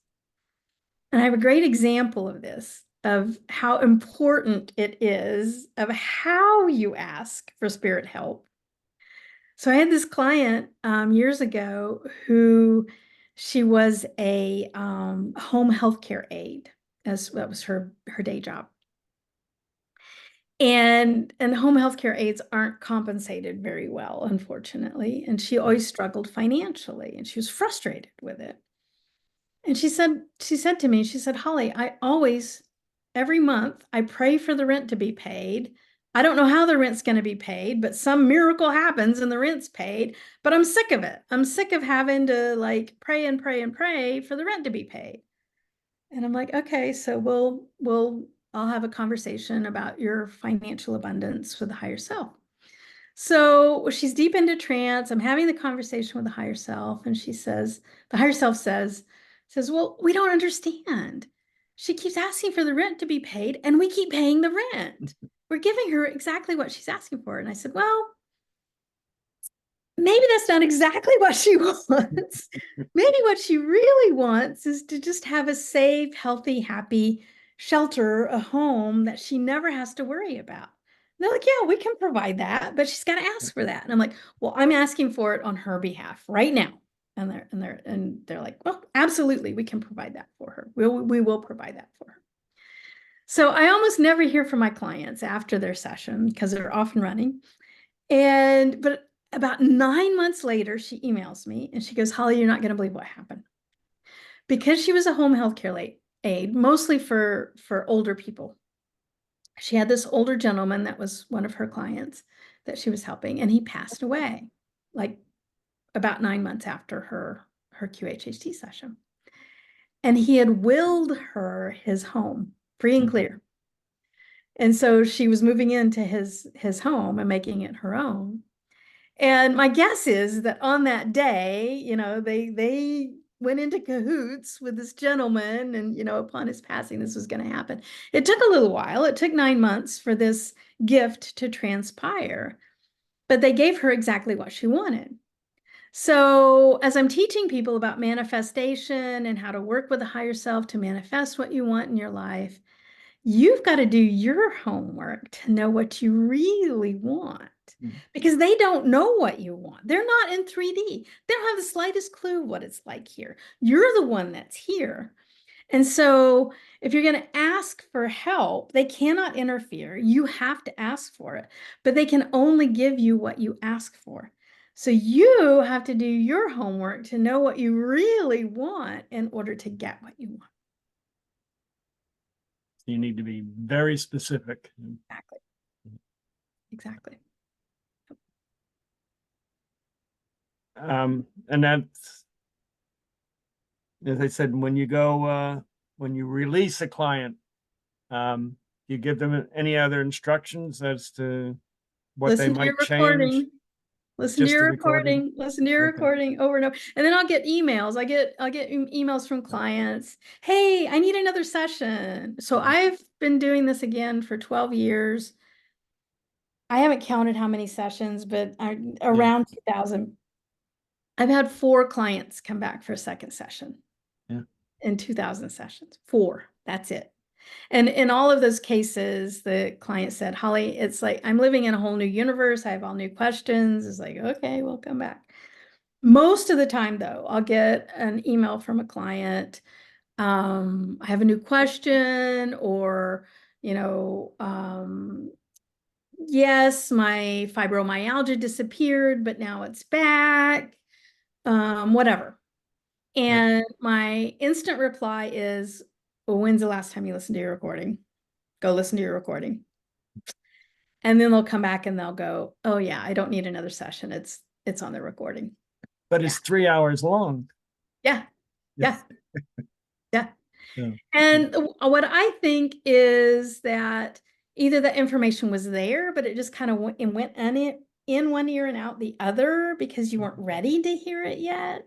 And I have a great example of this, of how important it is of how you ask for spirit help. So I had this client years ago who she was a home healthcare aide, as that was her day job. And home healthcare aides aren't compensated very well, unfortunately. And she always struggled financially, and she was frustrated with it. And she said to me, she said, Holly, every month, I pray for the rent to be paid. I don't know how the rent's going to be paid, but some miracle happens and the rent's paid. But I'm sick of it. I'm sick of having to like pray and pray and pray for the rent to be paid. And I'm like, okay, so I'll have a conversation about your financial abundance with the higher self. So she's deep into trance. I'm having the conversation with the higher self, and the higher self says, well, we don't understand. She keeps asking for the rent to be paid, and we keep paying the rent. We're giving her exactly what she's asking for. And I said, well, maybe that's not exactly what she wants. Maybe what she really wants is to just have a safe, healthy, happy shelter, a home that she never has to worry about. And they're like, yeah, we can provide that, but she's got to ask for that. And I'm like, well, I'm asking for it on her behalf right now. And they're like, well, absolutely, we can provide that for her. We will provide that for her. So I almost never hear from my clients after their session because they're off and running. But about 9 months later, she emails me and she goes, Holly, you're not going to believe what happened. Because she was a home healthcare aide, mostly for older people. She had this older gentleman that was one of her clients that she was helping, and he passed away like about 9 months after her QHHT session. And he had willed her his home free and clear. And so she was moving into his home and making it her own. And my guess is that on that day, they went into cahoots with this gentleman, and, upon his passing, this was going to happen. It took a little while. It took 9 months for this gift to transpire, but they gave her exactly what she wanted. So as I'm teaching people about manifestation and how to work with the higher self to manifest what you want in your life, you've got to do your homework to know what you really want, because they don't know what you want. They're not in 3D. They don't have the slightest clue what it's like here. You're the one that's here. And so if you're going to ask for help, they cannot interfere. You have to ask for it, but they can only give you what you ask for. So you have to do your homework to know what you really want in order to get what you want. You need to be very specific. Exactly. And that's, as I said, when you release a client, you give them any other instructions as to what they might change? Listen to your recording. Listen to your recording over and over. And then I'll get emails. I'll get emails from clients. Hey, I need another session. So I've been doing this again for 12 years. I haven't counted how many sessions, but around 2000. I've had 4 clients come back for a second session. In 2000 sessions. 4. That's it. And in all of those cases, the client said, Holly, it's like, I'm living in a whole new universe. I have all new questions. It's like, okay, we'll come back. Most of the time, though, I'll get an email from a client. I have a new question, or, you know, yes, my fibromyalgia disappeared, but now it's back, whatever. And my instant reply is, well, when's the last time you listened to your recording? Go listen to your recording. And then they'll come back and they'll go, oh yeah, I don't need another session. It's on the recording. But it's 3 hours long. Yeah. Yeah. Yeah. Yeah. And what I think is that either the information was there, but it just kind of went in one ear and out the other because you weren't ready to hear it yet.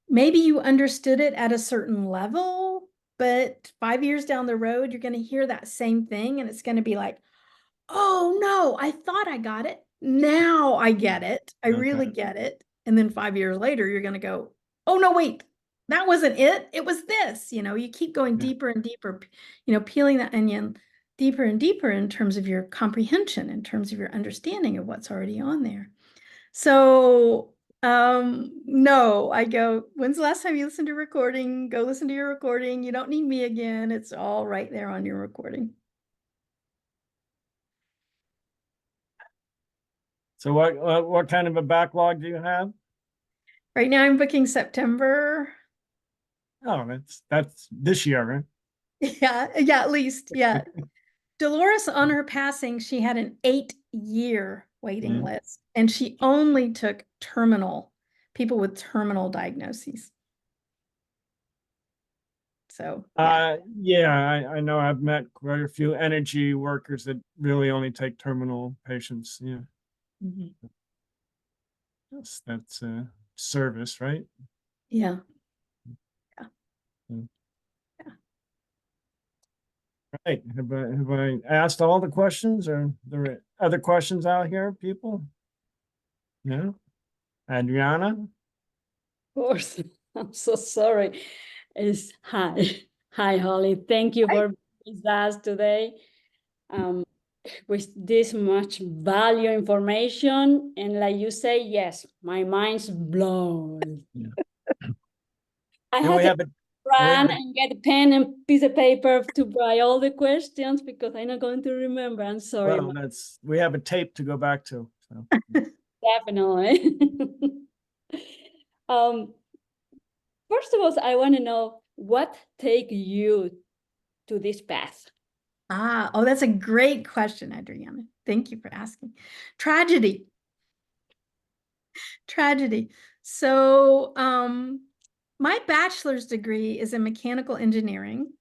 Maybe you understood it at a certain level, but 5 years down the road, you're going to hear that same thing and it's going to be like, oh no, I thought I got it. Now I get it. I really get it. And then 5 years later, you're going to go, oh no, wait, that wasn't it. It was this. You keep going deeper and deeper, peeling that onion deeper and deeper in terms of your comprehension, in terms of your understanding of what's already on there. So no, I go, when's the last time you listened to a recording? Go listen to your recording. You don't need me again. It's all right there on your recording. So what kind of a backlog do you have? Right now I'm booking September. Oh, that's this year, right? Yeah, at least. Yeah. Dolores, on her passing, she had an 8-year waiting list, and she only took people with terminal diagnoses. So yeah, I know I've met quite a few energy workers that really only take terminal patients. Yeah. That's service, right? Yeah. Right. Have I asked all the questions, or there are other questions out here, people? No? Adriana? Of course. I'm so sorry. Hi, Holly. Thank you for being with us today. With this much value information, and like you say, yes, my mind's blown. Yeah. I And had to run and get a pen and piece of paper to write all the questions because I'm not going to remember. I'm sorry. Well, we have a tape to go back to. So. Definitely. First of all, I want to know what take you to this path. Oh, that's a great question, Adriana. Thank you for asking. Tragedy. So, my bachelor's degree is in mechanical engineering.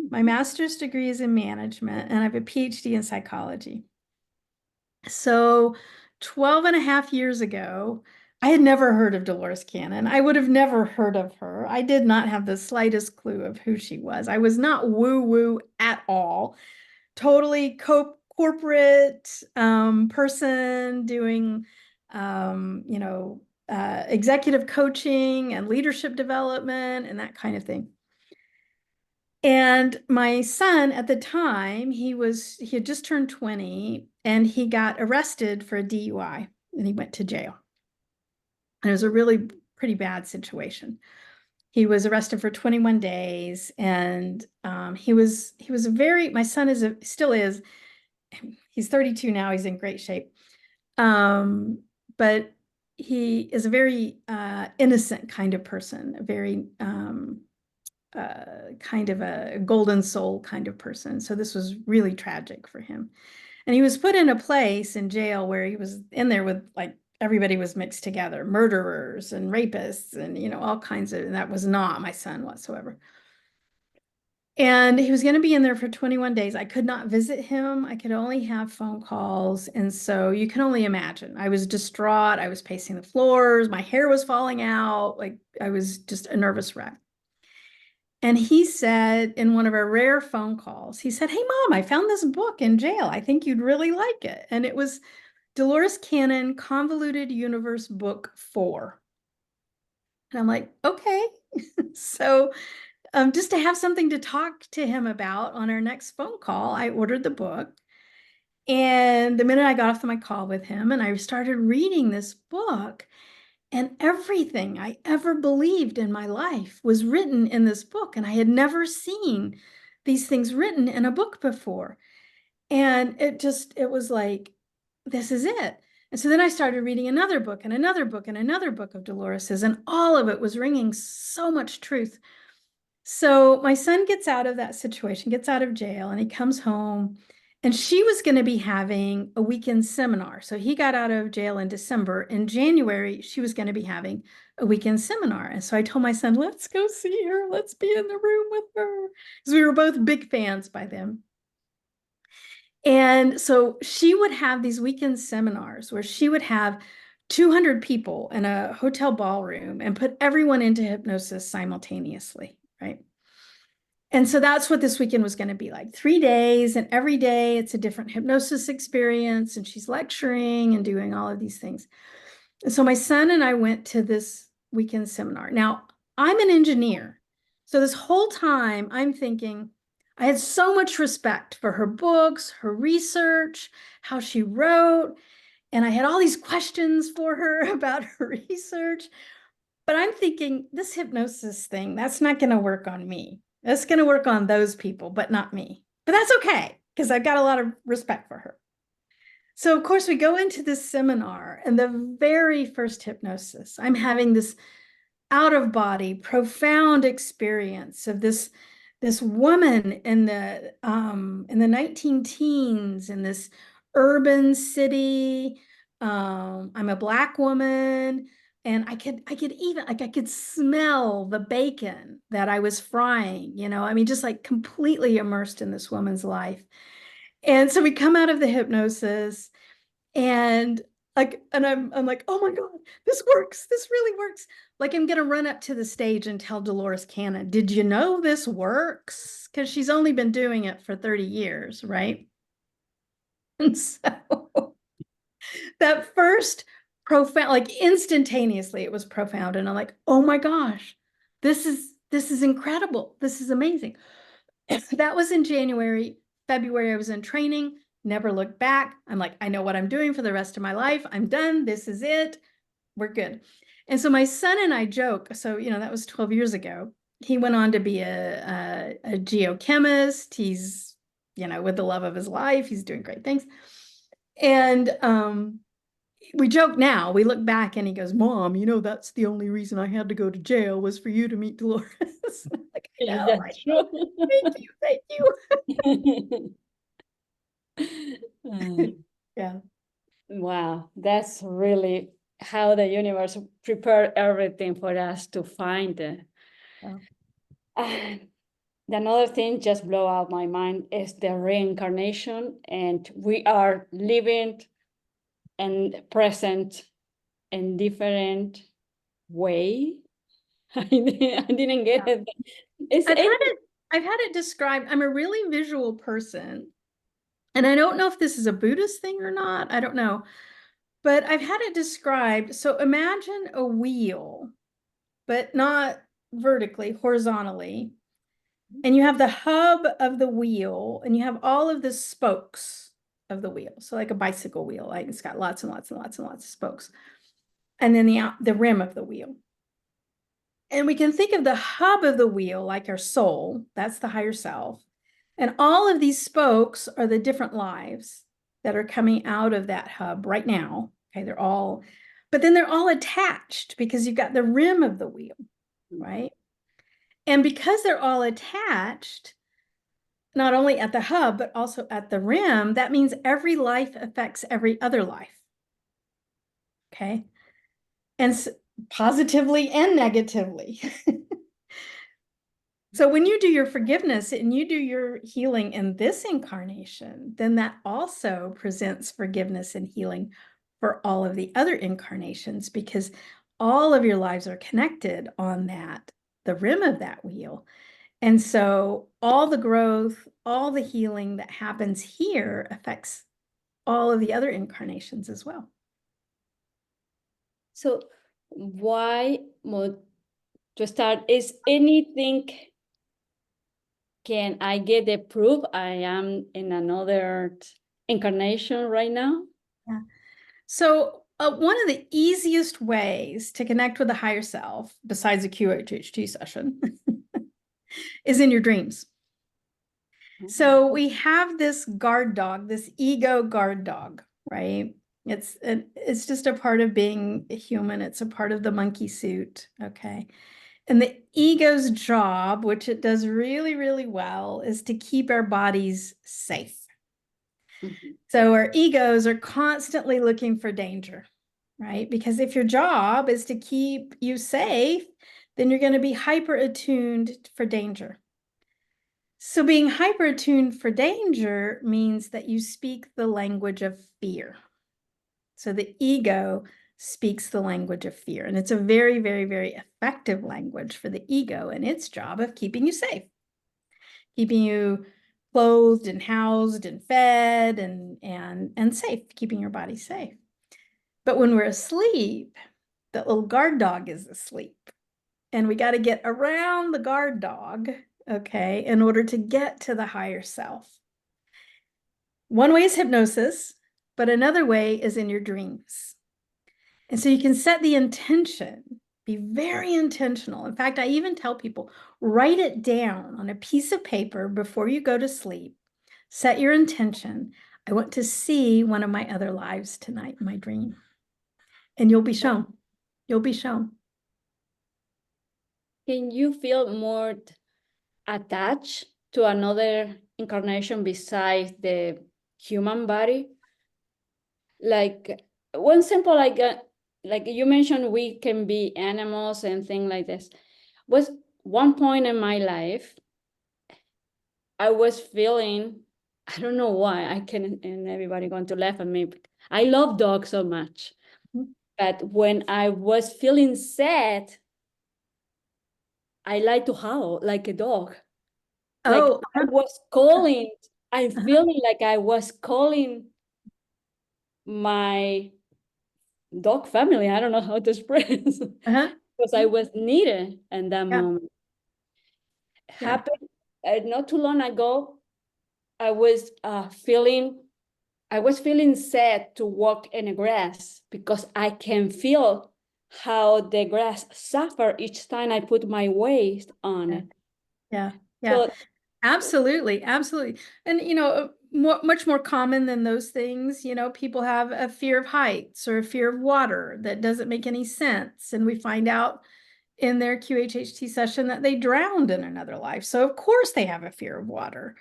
My master's degree is in management, and I have a PhD in psychology. So 12 and a half years ago, I had never heard of Dolores Cannon. I would have never heard of her. I did not have the slightest clue of who she was. I was not woo-woo at all. Totally corporate person doing, executive coaching and leadership development and that kind of thing. And my son at the time, he had just turned 20 and he got arrested for a DUI and he went to jail. And it was a really pretty bad situation. He was arrested for 21 days and my son still is, he's 32 now, he's in great shape. But he is a very innocent kind of person, a very kind of a golden soul kind of person. So this was really tragic for him. And he was put in a place in jail where he was in there with everybody was mixed together, murderers and rapists and, all kinds of, and that was not my son whatsoever. And he was going to be in there for 21 days. I could not visit him. I could only have phone calls. And so you can only imagine. I was distraught. I was pacing the floors. My hair was falling out. I was just a nervous wreck. And he said in one of our rare phone calls, he said, "Hey, Mom, I found this book in jail. I think you'd really like it." And it was Dolores Cannon, Convoluted Universe, Book 4. And I'm like, okay. So just to have something to talk to him about on our next phone call, I ordered the book. And the minute I got off my call with him and I started reading this book, and everything I ever believed in my life was written in this book. And I had never seen these things written in a book before. And it was like, this is it. And so then I started reading another book and another book and another book of Dolores's, and all of it was ringing so much truth. So my son gets out of that situation, gets out of jail, and he comes home, and she was going to be having a weekend seminar. So he got out of jail in December. In January, she was going to be having a weekend seminar. And so I told my son, let's go see her. Let's be in the room with her. Because we were both big fans by then. And so she would have these weekend seminars where she would have 200 people in a hotel ballroom and put everyone into hypnosis simultaneously, right? And so that's what this weekend was going to be like, 3 days, and every day it's a different hypnosis experience, and she's lecturing and doing all of these things. And so my son and I went to this weekend seminar. Now, I'm an engineer. So this whole time I'm thinking, I had so much respect for her books, her research, how she wrote, and I had all these questions for her about her research. But I'm thinking, this hypnosis thing, that's not going to work on me. That's going to work on those people, but not me. But that's okay, because I've got a lot of respect for her. So, of course, we go into this seminar, and the very first hypnosis, I'm having this out-of-body, profound experience of this woman in the 19 teens in this urban city. I'm a Black woman, and I could even, like, I could smell the bacon that I was frying, I mean, just like completely immersed in this woman's life. And so we come out of the hypnosis, and I'm like, oh my God, this works. This really works. Like, I'm going to run up to the stage and tell Dolores Cannon, did you know this works? Because she's only been doing it for 30 years, right? And so that first profound, like instantaneously, it was profound. And I'm like, oh my gosh, this is incredible. This is amazing. That was in January. February, I was in training. Never looked back. I'm like, I know what I'm doing for the rest of my life. I'm done. This is it. We're good. And so my son and I joke. So, that was 12 years ago. He went on to be a geochemist. He's, with the love of his life, he's doing great things. And we joke now. We look back and he goes, Mom, that's the only reason I had to go to jail was for you to meet Dolores. Like, Is that true? Thank you. Yeah. Wow, that's really how the universe prepared everything for us to find it. Yeah. Another thing just blow out my mind is the reincarnation, and we are living and present in different way. I didn't get it. I've had it described. I'm a really visual person. And I don't know if this is a Buddhist thing or not. I don't know. But I've had it described. So imagine a wheel, but not vertically, horizontally. And you have the hub of the wheel, and you have all of the spokes of the wheel. So like a bicycle wheel, like it's got lots and lots and lots and lots of spokes. And then the rim of the wheel. And we can think of the hub of the wheel like our soul. That's the higher self. And all of these spokes are the different lives that are coming out of that hub right now. Okay, but then they're all attached because you've got the rim of the wheel, right? And because they're all attached, not only at the hub, but also at the rim, that means every life affects every other life. Okay. And positively and negatively. So when you do your forgiveness and you do your healing in this incarnation, then that also presents forgiveness and healing for all of the other incarnations, because all of your lives are connected on the rim of that wheel. And so all the growth, all the healing that happens here affects all of the other incarnations as well. So why, well, to start, is anything, can I get the proof I am in another incarnation right now? Yeah. So one of the easiest ways to connect with the higher self, besides a QHHT session, is in your dreams. So we have this guard dog, this ego guard dog, right? It's just a part of being a human. It's a part of the monkey suit, okay? And the ego's job, which it does really, really well, is to keep our bodies safe. Mhm. So our egos are constantly looking for danger, right? Because if your job is to keep you safe, then you're going to be hyper attuned for danger. So being hyper attuned for danger means that you speak the language of fear. So the ego speaks the language of fear, and it's a very, very, very effective language for the ego and its job of keeping you safe, keeping you clothed and housed and fed and safe, keeping your body safe. But when we're asleep, that little guard dog is asleep, and we got to get around the guard dog, okay, in order to get to the higher self. One way is hypnosis, but another way is in your dreams. And so you can set the intention, be very intentional. In fact, I even tell people, write it down on a piece of paper before you go to sleep. Set your intention. I want to see one of my other lives tonight in my dream. And you'll be shown. You'll be shown. Can you feel more attached to another incarnation besides the human body? Like one simple, like you mentioned, we can be animals and things like this. Was one point in my life, I was feeling, I don't know why, I can, and everybody going to laugh at me. I love dogs so much. But when I was feeling sad, I like to howl like a dog. Like Oh, I was calling, I'm Uh-huh. feeling like I was calling my dog family. I don't know how to express Uh-huh. because I was needed in that Yeah. moment. Yeah. Happened not too long ago. I was feeling sad to walk in the grass because I can feel how the grass suffer each time I put my weight on it. Yeah. Yeah. So Absolutely, absolutely. And much more common than those things, people have a fear of heights or a fear of water that doesn't make any sense. And we find out in their QHHT session that they drowned in another life. So of course they have a fear of water.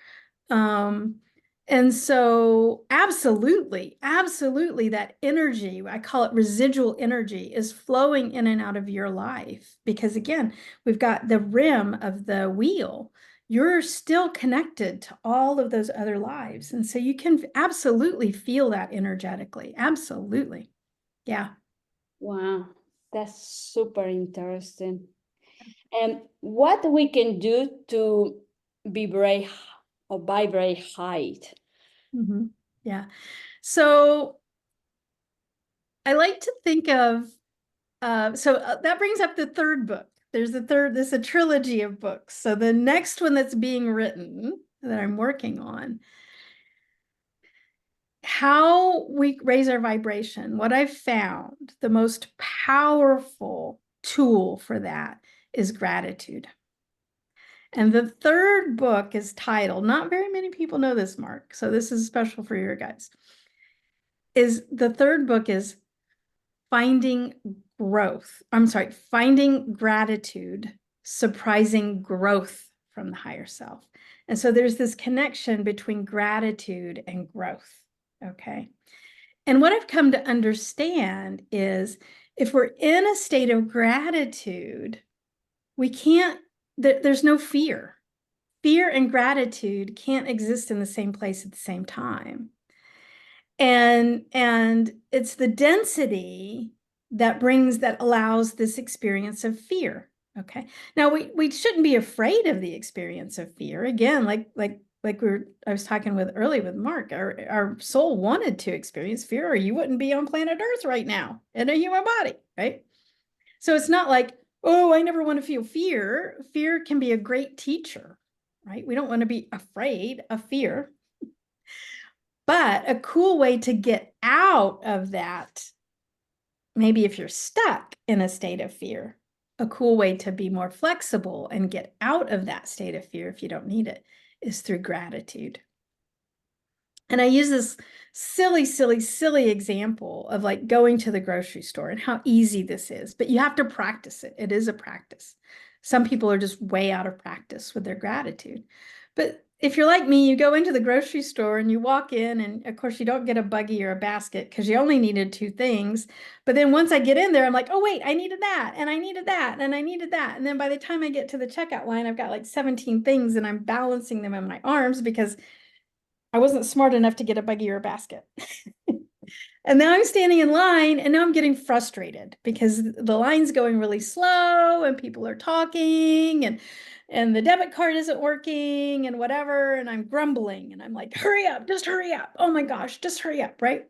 And so absolutely, absolutely, that energy, I call it residual energy, is flowing in and out of your life. Because again, we've got the rim of the wheel. You're still connected to all of those other lives. And so you can absolutely feel that energetically. Absolutely. Yeah. wow, that's super interesting. And what we can do to be brave or vibrate height? Mhm. Yeah. So I like to think of, that brings up the third book. There's a trilogy of books. So the next one that's being written that I'm working on, how we raise our vibration. What I've found, the most powerful tool for that is gratitude. And the third book is titled, not very many people know this, Mark, so this is special for your guys, the third book is Finding Gratitude, Surprising Growth from the Higher Self. And so there's this connection between gratitude and growth, okay? And what I've come to understand is if we're in a state of gratitude, there's no fear. Fear and gratitude can't exist in the same place at the same time. And it's the density that allows this experience of fear. Okay. Now we shouldn't be afraid of the experience of fear. Again, like I was talking with early with Mark, our soul wanted to experience fear, or you wouldn't be on planet Earth right now in a human body, right? So it's not like, oh, I never want to feel fear. Fear can be a great teacher, right? We don't want to be afraid of fear. But a cool way to get out of that, maybe if you're stuck in a state of fear, a cool way to be more flexible and get out of that state of fear if you don't need it is through gratitude. And I use this silly example of like going to the grocery store and how easy this is, but you have to practice it. It is a practice. Some people are just way out of practice with their gratitude. But if you're like me, you go into the grocery store and you walk in, and of course you don't get a buggy or a basket because you only needed 2 things. But then once I get in there, I'm like, oh wait, I needed that, and I needed that, and I needed that. And then by the time I get to the checkout line, I've got like 17 things and I'm balancing them in my arms because I wasn't smart enough to get a buggy or a basket. And now I'm standing in line, and now I'm getting frustrated because the line's going really slow and people are talking, and the debit card isn't working and whatever. And I'm grumbling and I'm like, hurry up, just hurry up. Oh my gosh, just hurry up, right?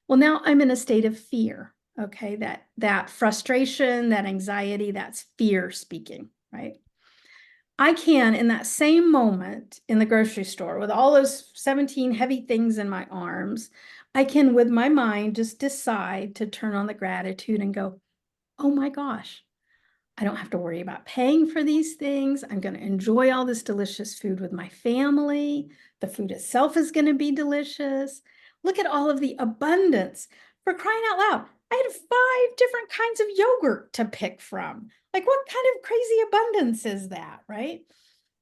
Well, now I'm in a state of fear. Okay, that frustration, that anxiety, that's fear speaking, right? I can, in that same moment in the grocery store with all those 17 heavy things in my arms, I can, with my mind, just decide to turn on the gratitude and go, oh my gosh, I don't have to worry about paying for these things. I'm going to enjoy all this delicious food with my family. The food itself is going to be delicious. Look at all of the abundance. For crying out loud, I had 5 different kinds of yogurt to pick from. Like, what kind of crazy abundance is that, right?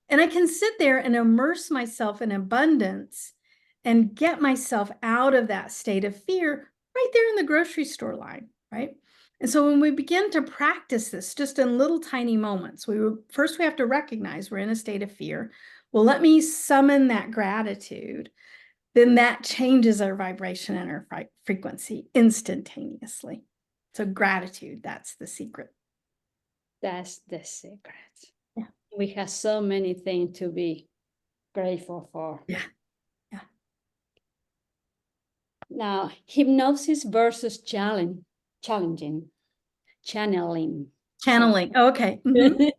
And I can sit there and immerse myself in abundance and get myself out of that state of fear right there in the grocery store line, right? And so when we begin to practice this just in little tiny moments, first we have to recognize we're in a state of fear. Well, let me summon that gratitude. Then that changes our vibration and our frequency instantaneously. So gratitude, that's the secret. That's the secret. Yeah. We have so many things to be grateful for. Yeah. Now, hypnosis versus channeling. Channeling. Okay. Mhm.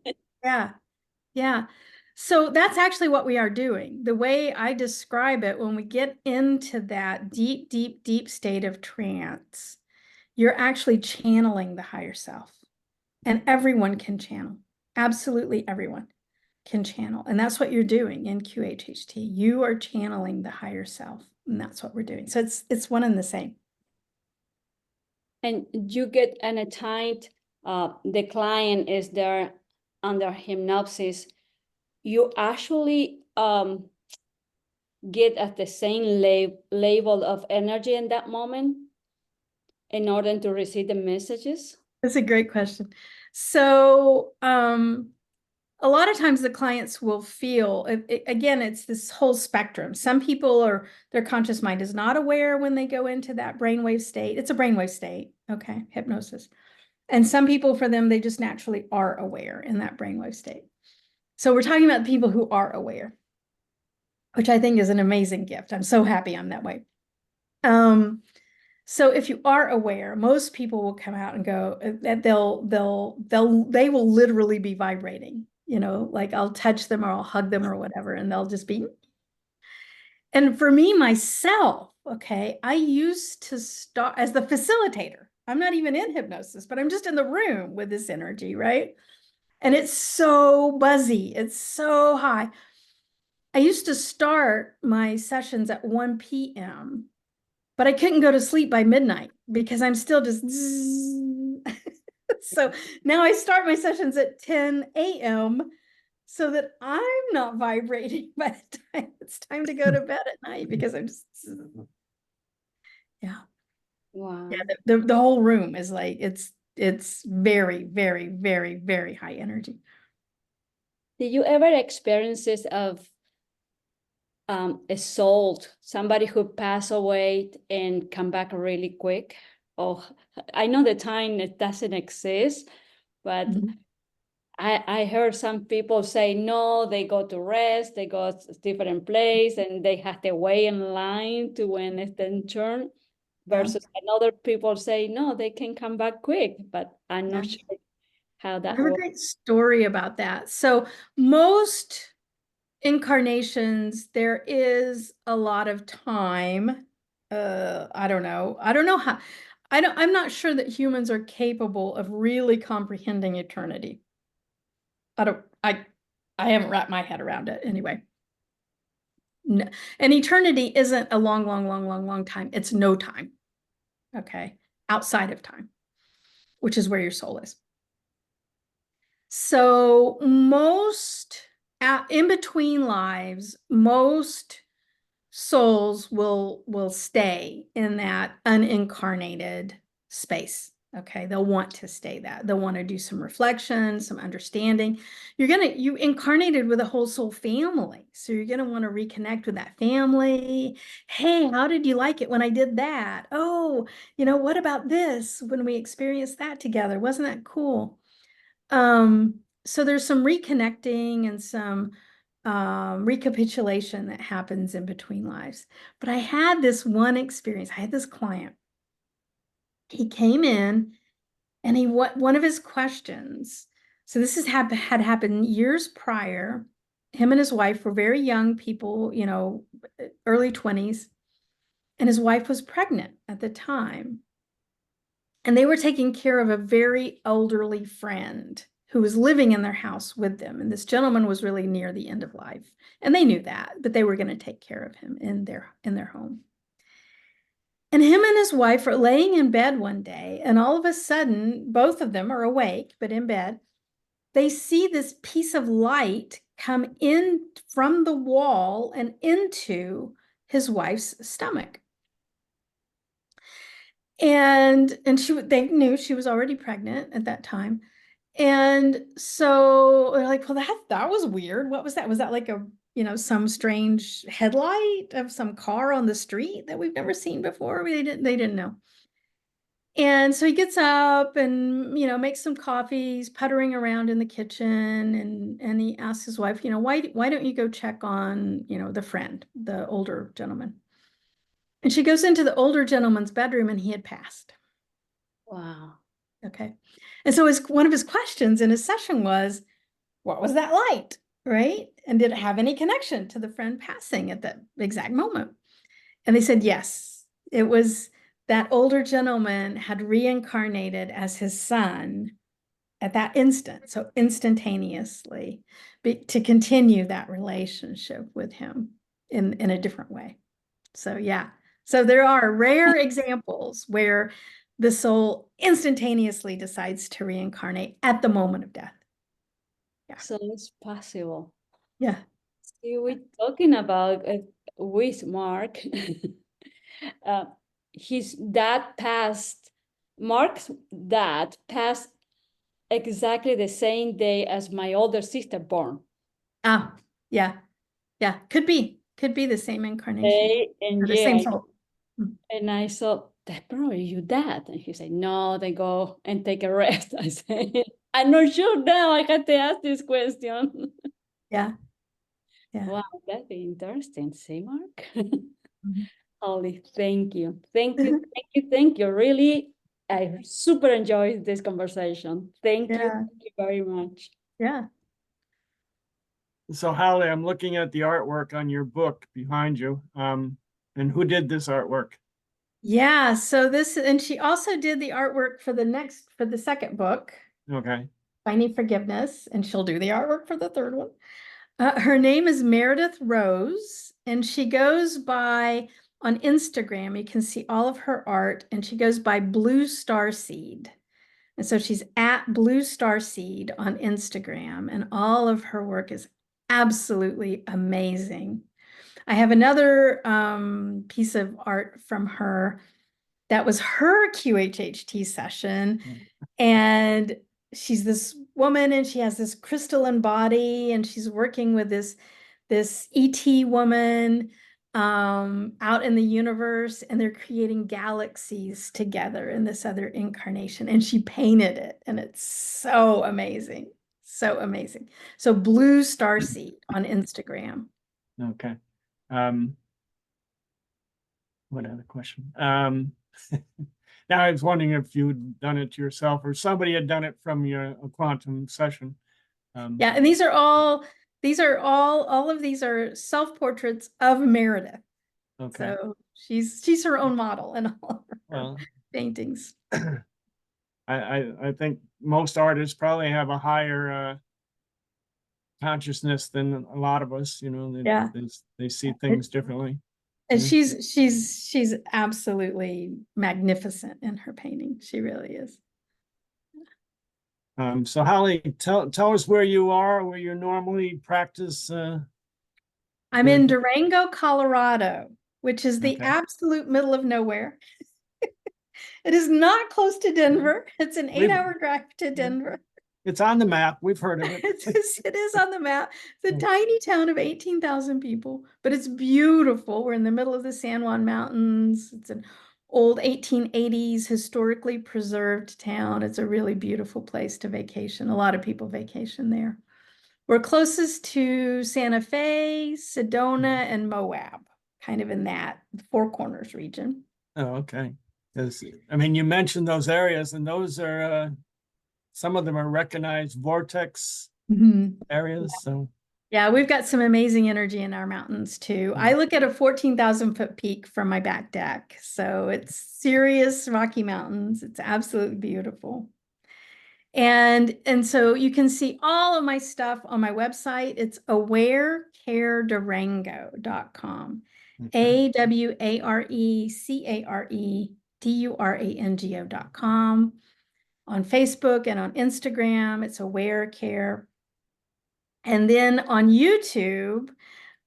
Yeah. So that's actually what we are doing. The way I describe it, when we get into that deep state of trance, you're actually channeling the higher self. And everyone can channel. Absolutely everyone can channel. And that's what you're doing in QHHT. You are channeling the higher self. And that's what we're doing. So it's one and the same. And you get anytime the client is there under hypnosis, you actually get at the same level of energy in that moment in order to receive the messages? That's a great question. So a lot of times the clients will feel, again, it's this whole spectrum. Some people their conscious mind is not aware when they go into that brainwave state. It's a brainwave state, okay, hypnosis. And some people, for them, they just naturally are aware in that brainwave state. So we're talking about people who are aware, which I think is an amazing gift. I'm so happy I'm that way. So if you are aware, most people will come out and go that they will literally be vibrating, like I'll touch them or I'll hug them or whatever, and they'll just be. And for me, myself, okay, I used to start as the facilitator. I'm not even in hypnosis, but I'm just in the room with this energy, right? And it's so buzzy. It's so high. I used to start my sessions at 1 p.m., but I couldn't go to sleep by midnight because I'm still just. So now I start my sessions at 10 a.m. so that I'm not vibrating by the time it's time to go to bed at night, because I'm just. Yeah. Wow. Yeah. The whole room is like, it's very, very, very, very high energy. Did you ever experiences of a soul, somebody who passed away and come back really quick? Oh, I know the time it doesn't exist, but I heard some people say no, they go to rest, they go to different place, and they have to wait in line to when it's then turn. Versus another people say no, they can come back quick, but I'm not sure how I that have a works. great story about that. So most incarnations, there is a lot of time. I don't know how. I'm not sure that humans are capable of really comprehending eternity. I haven't wrapped my head around it anyway. No, and eternity isn't a long, long, long, long, long time. It's no time. Okay. Outside of time, which is where your soul is. So in between lives, most souls will stay in that unincarnated space. Okay, they'll want to stay that. They'll want to do some reflection, some understanding. You incarnated with a whole soul family. So you're gonna want to reconnect with that family. Hey, how did you like it when I did that? Oh, what about this when we experienced that together? Wasn't that cool? So there's some reconnecting and some recapitulation that happens in between lives. But I had this one experience. I had this client. He came in and one of his questions. So this had happened years prior. Him and his wife were very young people, early 20s, and his wife was pregnant at the time. And they were taking care of a very elderly friend who was living in their house with them. And this gentleman was really near the end of life. And they knew that, but they were going to take care of him in their home. And him and his wife are laying in bed one day, and all of a sudden, both of them are awake, but in bed. They see this piece of light come in from the wall and into his wife's stomach. And they knew she was already pregnant at that time. And so they're like, well, that was weird. What was that? Was that like some strange headlight of some car on the street that we've never seen before? They didn't know. And so he gets up and, makes some coffee. He's puttering around in the kitchen, and he asks his wife, why don't you go check on, the friend, the older gentleman? And she goes into the older gentleman's bedroom, and he had passed. Wow. Okay. And so one of his questions in his session was, what was that light? Right? And did it have any connection to the friend passing at that exact moment? And they said, yes, it was that older gentleman had reincarnated as his son at that instant. So instantaneously, to continue that relationship with him in a different way. So yeah. So there are rare examples where the soul instantaneously decides to reincarnate at the moment of death. Yeah. So it's possible. Yeah. See, we're talking about with Mark. His dad passed, Mark's dad passed exactly the same day as my older sister born. Oh, yeah. Yeah. Could be the same incarnation. And Or the same soul. and I thought, that probably your dad. And he said, no, they go and take a rest. I said, I'm not sure now. I had to ask this question. Yeah. Yeah. Wow, that'd be interesting. See, Mark? Mhm. Holly, thank you. Thank you. Thank you. Thank you. Really, I super enjoyed this conversation. Thank you. Yeah. Thank you very much. Yeah. So Holly, I'm looking at the artwork on your book behind you. And who did this artwork? Yeah. So and she also did the artwork for the second book, Okay. Finding Forgiveness, and she'll do the artwork for the third one. Her name is Meredith Rose, and she goes by, on Instagram, you can see all of her art, and she goes by Blue Starseed. And so she's at Blue Starseed on Instagram, and all of her work is absolutely amazing. I have another piece of art from her that was her QHHT session. And she's this woman, and she has this crystalline body, and she's working with this ET woman out in the universe, and they're creating galaxies together in this other incarnation. And she painted it, and it's so amazing. So amazing. So Blue Starseed on Instagram. Okay. What other question? Now I was wondering if you'd done it yourself or somebody had done it from your quantum session. Yeah, and these are all of these are self-portraits of Meredith. Okay. So she's her own model in all of her Well, paintings. I think most artists probably have a higher consciousness than a lot of us, you know, Yeah. they see things differently. And Yeah. she's absolutely magnificent in her painting. She really is. So Holly, tell us where you are, where you normally practice. I'm in Durango, Colorado, which is the Okay. absolute middle of nowhere. It is not close to Denver. It's an 8-hour drive to Denver. It's on the map. We've heard of it. It is on the map. It's a tiny town of 18,000 people, but it's beautiful. We're in the middle of the San Juan Mountains. It's an old 1880s historically preserved town. It's a really beautiful place to vacation. A lot of people vacation there. We're closest to Santa Fe, Sedona, and Moab, kind of in that Four Corners region. Oh, okay. I mean, you mentioned those areas, and those are some of them are recognized vortex areas. So yeah, we've got some amazing energy in our mountains too. I look at a 14,000-foot peak from my back deck. So it's serious Rocky Mountains. It's absolutely beautiful. And so you can see all of my stuff on my website. It's awarecaredurango.com. okay. awarecaredurango.com. On Facebook and on Instagram, it's Aware Care. And then on YouTube,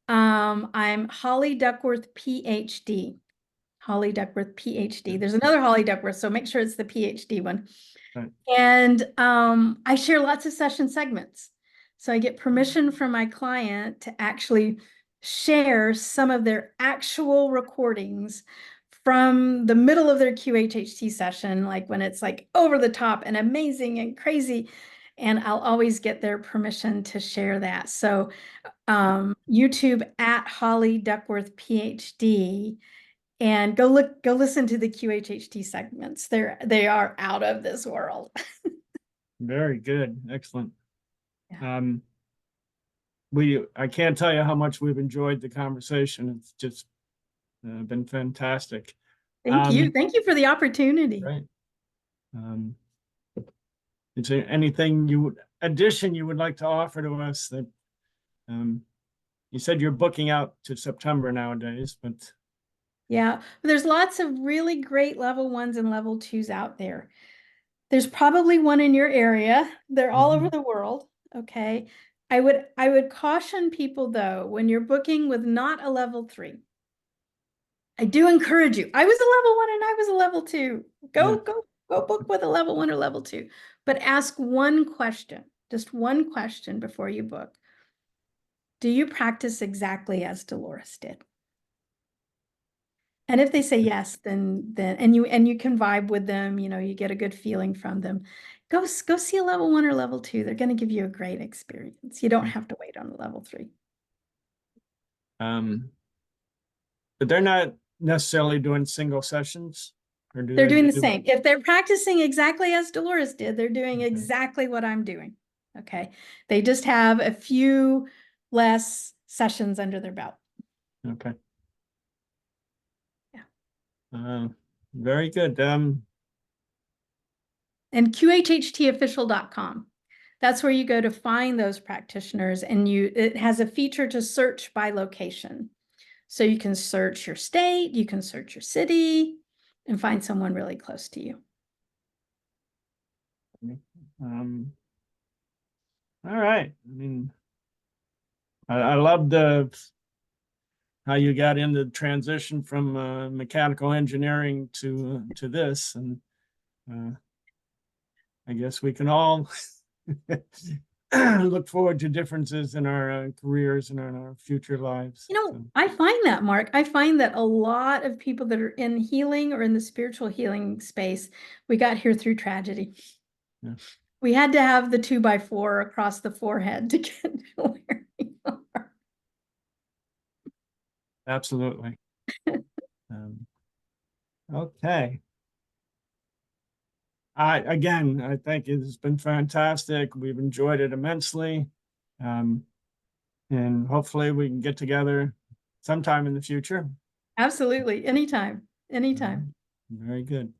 I'm Holly Duckworth, PhD. Holly Duckworth, PhD. There's another Holly Duckworth, so make sure it's the PhD one. Right. And I share lots of session segments. So I get permission from my client to actually share some of their actual recordings from the middle of their QHHT session, like when it's like over the top and amazing and crazy. And I'll always get their permission to share that. So YouTube at Holly Duckworth, PhD. And go listen to the QHHT segments. They are out of this world. Very good. Excellent. Yeah. I can't tell you how much we've enjoyed the conversation. It's just been fantastic. Thank you. Thank you for the opportunity. Right. Is there anything addition you would like to offer to us that you said you're booking out to September nowadays, but yeah, there's lots of really great level 1s and level 2s out there. There's probably one in your area. They're all over the world. Okay. I would caution people though, when you're booking with not a level 3, I do encourage you. I was a level 1 and I was a level 2. Go book with a level 1 or level 2, but ask one question, just one question before you book. Do you practice exactly as Dolores did? And if they say yes, then you can vibe with them, you know, you get a good feeling from them. Go see a level 1 or level 2. They're going to give you a great experience. You don't have to wait on a level 3. But they're not necessarily doing single sessions, or they're doing the same. If they're practicing exactly as Dolores did, they're doing exactly what I'm doing. Okay. They just have a few less sessions under their belt. Okay. Yeah. Very good. And QHHTofficial.com. That's where you go to find those practitioners, and it has a feature to search by location. So you can search your state, you can search your city, and find someone really close to you. All right. I mean, I loved how you got into the transition from mechanical engineering to this, and I guess we can all look forward to differences in our careers and in our future lives. You know, I find that, Mark, I find that a lot of people that are in healing or in the spiritual healing space, we got here through tragedy. Yeah. We had to have the 2x4 across the forehead to get to where we are. Absolutely. Okay. I think it's been fantastic. We've enjoyed it immensely. And hopefully we can get together sometime in the future. Absolutely. Anytime. Anytime. Very good.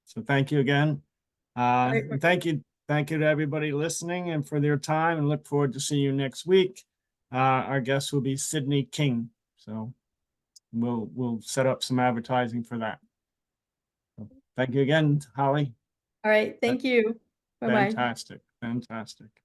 So thank you again. Thank thank you to everybody listening and for their time, and look forward to seeing you next week. Our guest will be Sydney King. So we'll set up some advertising for that. So, thank you again, Holly. All right, thank you. Bye-bye. Fantastic.